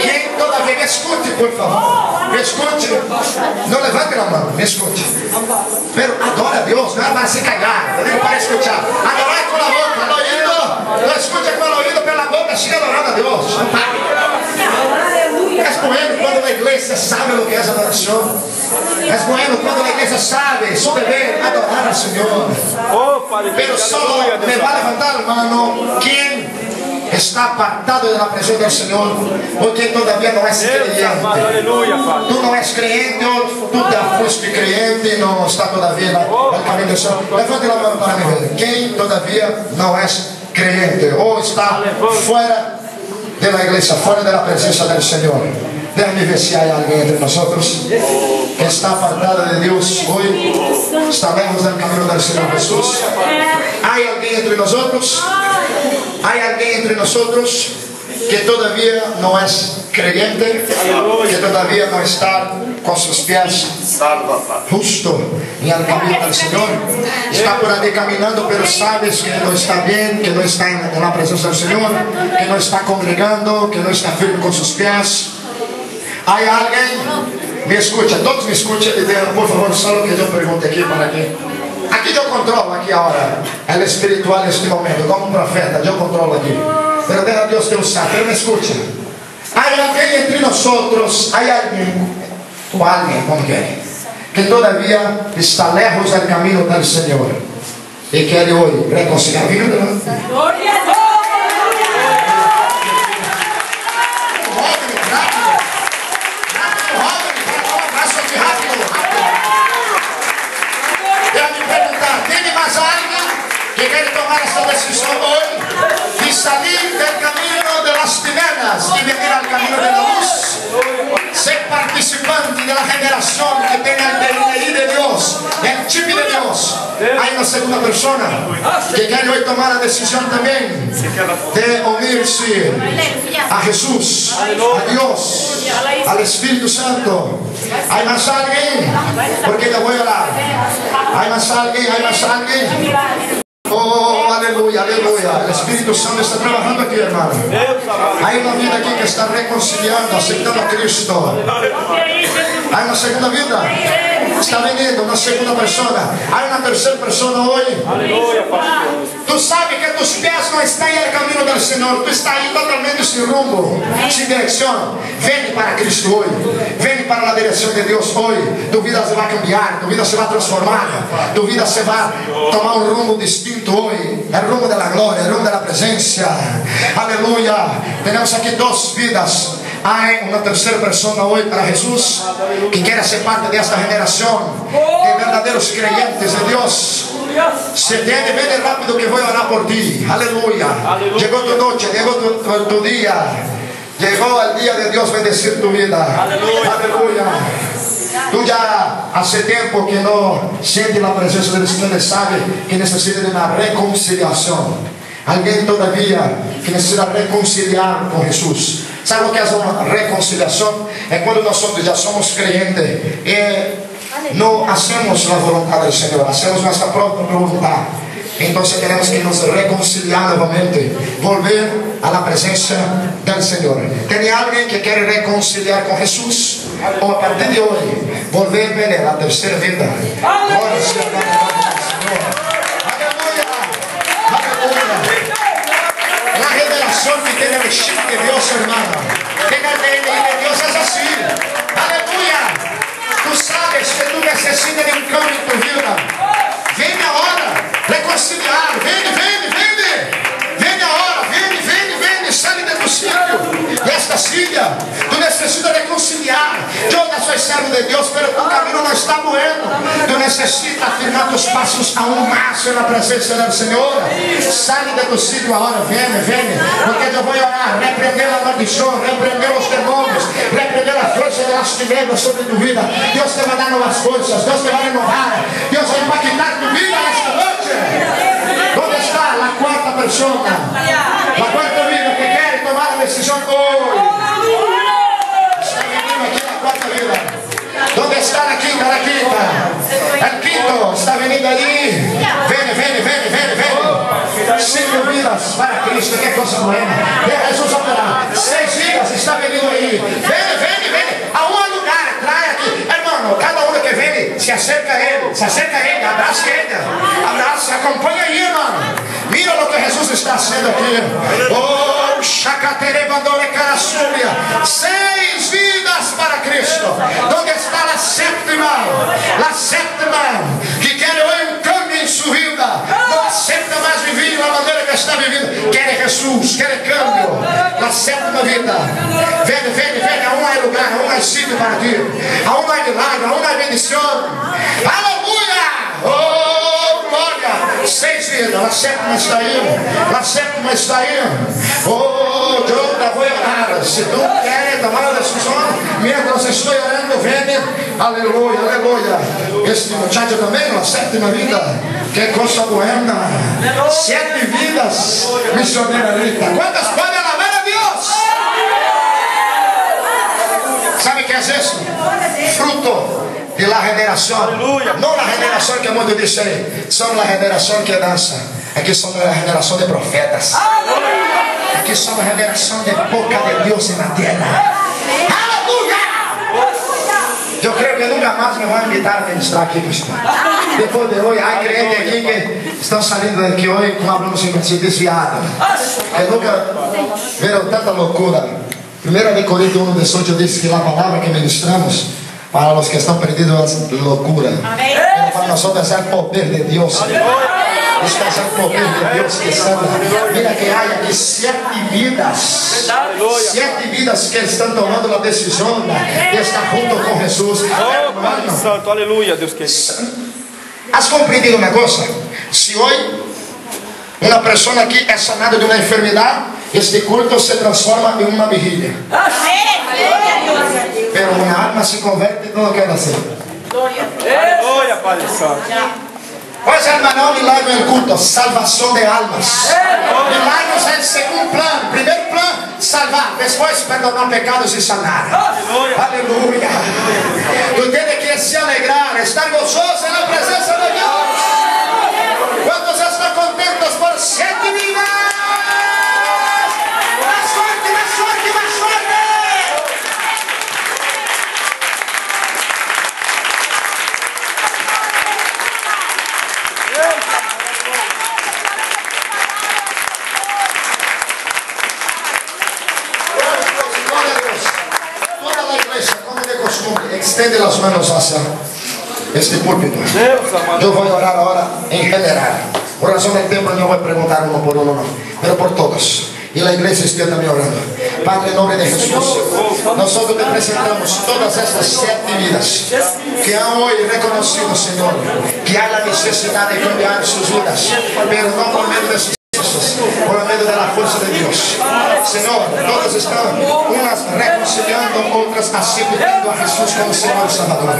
Quem todavia, me escute, por favor. Me escute. Não levante a mão, me escute. Pero adora a Deus, não é para se cagar. Eu digo para escutar. Adorar com a boca, no oído. Não escute com o oído pela boca, siga adorando a Deus. Não pare. Es bueno cuando la iglesia sabe lo que es adoración. Es bueno cuando la iglesia sabe su deber adorar al Señor. Pero solo me va a levantar la mano quien está apartado de la presencia del Señor o quien todavía no es creyente. Tú no eres creyente o tú te fuiste creyente y no está todavía en el camino del Señor. Levante la mano para mí. Quien todavía no es creyente o está fuera de la iglesia, fuera de la presencia del Señor. Déjame ver si hay alguien entre nosotros que está apartado de Dios hoy, está lejos del camino del Señor Jesús. ¿Hay alguien entre nosotros? ¿Hay alguien entre nosotros que todavía no es creyente, que todavía no está con sus pies justo en el camino del Señor? Está por ahí caminando, pero sabes que no está bien, que no está en la presencia del Señor, que no está congregando, que no está firme con sus pies. ¿Hay alguien? Me escucha, todos me escuchan y digan, por favor, solo que yo pregunte aquí para qué. Aquí yo controlo, aquí ahora, el espiritual en este momento, como un profeta, yo controlo aquí. Pero deja a Dios que usar, pero me escucha. Hay alguien entre nosotros, hay alguien, o alguien, como quiere, que todavía está lejos del camino del Señor y quiere hoy reconciliar. Gloria a Dios. Decisión hoy y salir del camino de las tinieblas y venir al camino de la luz, ser participante de la generación que tenga el DNI de Dios, el chip de Dios. Hay una segunda persona que quiere hoy tomar la decisión también de unirse a Jesús, a Dios, al Espíritu Santo. ¿Hay más alguien? Porque yo voy a orar. ¿Hay más alguien? ¿Hay más alguien? Oh, aleluya, aleluya. El Espíritu Santo está trabajando aquí, hermano. Hay una vida aquí que está reconciliando, aceptando a Cristo. Hay una segunda vida. Está viniendo una segunda persona. Hay una tercera persona hoy. Tú sabes que tus pies no están en el camino del Señor. Tú estás ahí totalmente sin rumbo, sin dirección. Ven para Cristo hoy. Ven para la dirección de Dios hoy. Tu vida se va a cambiar. Tu vida se va a transformar. Tu vida se va a tomar un rumbo distinto hoy. El rumbo de la gloria, el rumbo de la presencia. Aleluya. Tenemos aquí dos vidas. Hay una tercera persona hoy para Jesús que quiere ser parte de esta generación de verdaderos creyentes de Dios. Se tiene, ven rápido que voy a orar por ti. Aleluya. Llegó tu noche, llegó tu día. Llegó el día de Dios bendecir tu vida. Aleluya. Tú ya hace tiempo que no sientes la presencia del Señor y sabes que necesitas de una reconciliación. Alguien todavía que necesita reconciliar con Jesús. ¿Sabe lo que es una reconciliación? Es cuando nosotros ya somos creyentes y no hacemos la voluntad del Señor, hacemos nuestra propia voluntad. Entonces tenemos que nos reconciliar nuevamente, volver a la presencia del Señor. ¿Tiene alguien que quiere reconciliar con Jesús? O a partir de hoy, volver a ver la tercera vida. Gloria sea al Señor. Aleluya. Aleluya. La revelación que tiene el chip de Dios, hermano. Tenga el DNI de Dios, es así. Aleluya. Tú sabes que tú necesitas de un cambio en tu vida. Ven ahora. Reconciliar. Ven ahora. Ven. Sale de tu sitio. De esta silla. Tú necesitas reconciliar. Yo no soy servo de Dios, pero tu camino no está bueno. Tú necesitas firmar tus pasos aún más en la presencia del Señor. Sale de tu sitio ahora. Ven. Porque yo voy a orar. Reprender la maldición. Reprender los demonios. Reprender la fuerza de las tinieblas sobre tu vida. Dios te va a dar nuevas fuerzas. Dios te va a renovar. Dios va a impactar tu vida esta noche. ¿Dónde está la cuarta persona? La cuarta vida que quiere tomar la decisión hoy. Está viniendo aquí la cuarta vida. ¿Dónde está la quinta? El quinto está veniendo allí. Ven. Sigue vida. vidas para Cristo. Que coisa buena. Deja Jesus operar. 6 vidas está venindo aí. Vem. A um lugar, trae aqui. Irmão, cada um que vem, se acerca a ele, abraça ele. Abraça, acompanha aí, irmão. Mira o que Jesus está fazendo aqui. Oh, Chacaterebandore Carasúria. 6 vidas para Cristo. Onde está a sétima? A sétima que quer hoje um cambio em sua vida. Não aceita mais viver da maneira que está vivendo. Quer Jesus, quer cambio. A sétima vida. Vem, aún há lugar, aún há sítio para ti. Aún há milagre, aún há bendição. Aleluia! Oh, glória! 6 vidas, a sétima está indo. Oh, eu vou orar. Se tu queres tomar a decisão, mientras estou orando, vem. Aleluia. Este muchacho também, a sétima vida. Que coisa buena. 7 vidas missionárias. Quantas podem alabar a Deus? ¿Sabe qué es eso? Fruto de la generación. No la generación que el mundo dice, son la generación que danza. Aquí son la generación de profetas. Aquí son la generación de boca de Dios en la tierra. ¡Aleluya! Yo creo que nunca más me van a invitar a ministrar aquí, pastor. Después de hoy, hay creyentes aquí que están saliendo de aquí hoy con hablamos sin desviado. Que nunca vieron tanta locura. 1 Corintios 1:18 dice que la palabra que ministramos para los que están perdidos es locura. Pero para nosotros es el poder de Dios. Este es el poder de Dios que sana. Mira que hay aquí 7 vidas. 7 vidas que están tomando la decisión de estar junto con Jesús. Pai Santo, aleluia, Deus querido. ¿Has comprendido una cosa? Si hoy una persona aquí es sanada de una enfermedad, este culto se transforma en una vigilia. Pero una alma se convierte y todo queda así. Aleluia, Pai Santo. Pues hermano, milagro en el culto, salvación de almas. Milagros es el segundo plan. Primer plan, salvar. Después perdonar pecados y sanar. Aleluya. Tú tienes que se alegrar, estar gozoso en la presencia de Dios. ¿Cuántos están contentos por 7 vidas? ¡Más fuerte! Toda la iglesia, como de costumbre, extiende las manos hacia este púlpito. Yo voy a orar ahora en general. Por razón del tiempo no voy a preguntar uno por uno, no, pero por todos. Y la iglesia esté también orando. Padre, en nombre de Jesús, nosotros te presentamos todas estas 7 vidas que han hoy reconocido, Señor, que hay la necesidad de cambiar sus vidas, pero no por medio de sus por medio de la fuerza de Dios. Señor, todos están unas reconciliando, otras aceptando a Jesús como Señor y Salvador.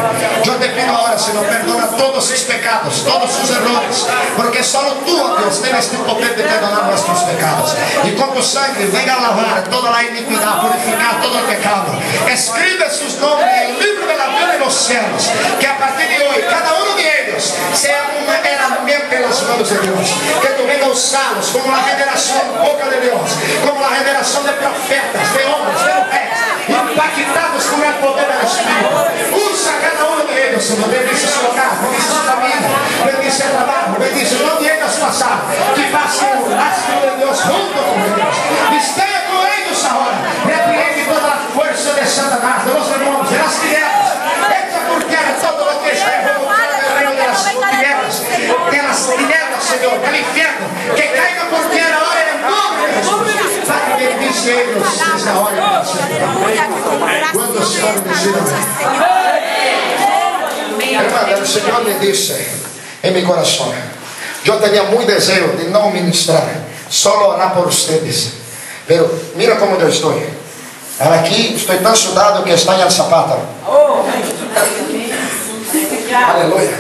Yo te pido ahora, Señor, perdona todos sus pecados, todos sus errores, porque solo tú, oh Dios, tienes el poder de perdonar nuestros pecados. Y con tu sangre venga a lavar toda la iniquidad, purificar todo el pecado. Escribe sus nombres en el libro de la vida de los cielos, que a partir de hoy cada uno de ellos sea una herramienta en las manos de Dios. Que tú vengas a usarlos como la generación boca de Dios, como la generación de profetas, de hombres, de mujeres, impactados con el poder del Espíritu. Usa cada uno de ellos, Señor. Bendice su hogar, bendice su familia, bendice el trabajo, bendice donde ellos pasar, que pase un rastro de Dios junto con ellos. Esté con ellos ahora. Reprende toda la fuerza de Satanás, de los demonios, de las tinieblas. Echa por tierra todo lo que está involucrado en el reino de las tinieblas, Señor, del infierno. Que caiga por tierra ahora en el nombre de Jesús. Padre, bendice ellos desde ahora. ¿Cuántos están bendecidos? Hermano, el Señor me dice en mi corazón, yo tenía muy deseo de no ministrar, solo orar por ustedes. Pero mira cómo yo estoy. Aquí estoy tan sudado que está en el zapato. Aleluya.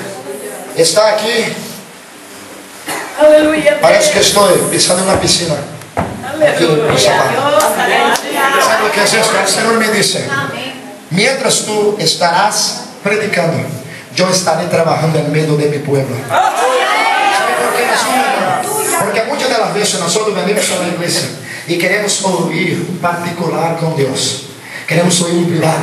Está aquí. Parece que estoy pisando en una piscina. Aquí en el zapato. ¿Sabe lo que es esto? El Señor me dice, mientras tú estarás predicando, yo estaré trabajando en medio de mi pueblo. ¿Sabe por qué es? Porque muchas de las veces nosotros venimos a la iglesia y queremos oír particular con Dios. Queremos oír en privado,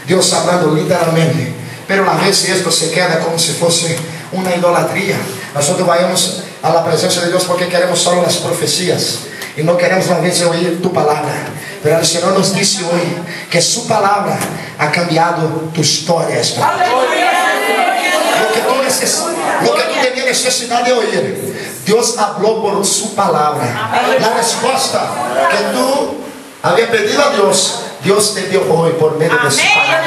Dios hablando literalmente. Pero a veces esto se queda como si fuese una idolatría. Nosotros vayamos a la presencia de Dios porque queremos solo las profecías y no queremos a veces oír tu palabra. Pero el Señor nos dice hoy que su palabra ha cambiado tu historia espiritual. Lo que tú tenías necesidad de oír, Dios habló por su palabra. La respuesta que tú habías pedido a Dios, Dios te dio hoy por medio de su palabra.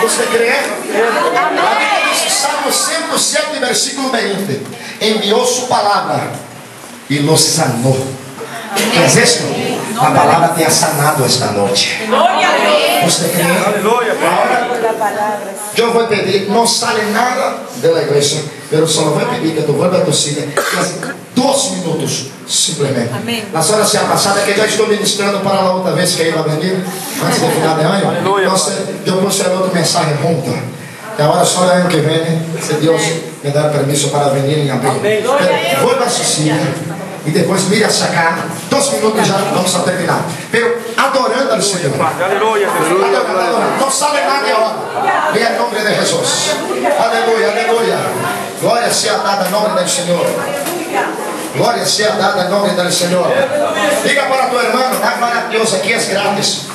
¿Usted cree? La Biblia dice, Salmo 107, versículo 20, envió su palabra y los sanó. ¿Qué es esto? La palabra te ha sanado esta noche. ¿Usted cree? Ahora, yo voy a pedir, no sale nada de la iglesia, pero solo voy a pedir que tú vuelvas a tu silla 2 minutos simplemente. Las horas se han pasado, que ya estoy ministrando para la otra vez que iba a venir, antes del final de año. Entonces, yo puse el otro mensaje junto. Y ahora solo el año que viene, si Dios me da permiso para venir y abrir. Pero vuelva a su silla. Y después mire hacia acá, 2 minutos ya vamos a terminar. Pero adorando al Señor. Adorando. No sale nadie ahora. En el nombre de Jesús. Aleluya, aleluya. Gloria sea dada al nombre del Señor. Gloria sea dada al nombre del Señor. Diga para tu hermano, da para Dios, aquí es gratis.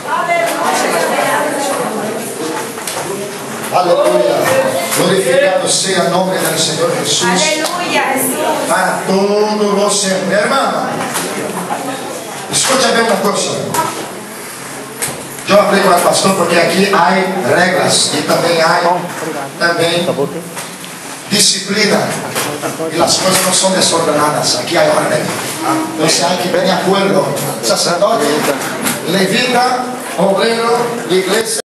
Aleluya. Glorificado sea el nombre del Señor Jesús. Aleluya, Jesús. Para todos los siempre. Hermano, escúchame una cosa. Yo hablé con el pastor porque aquí hay reglas y también hay disciplina. Y las cosas no son desordenadas. Aquí hay orden. Entonces hay que venir de acuerdo. Sacerdote, levita, obrero, iglesia.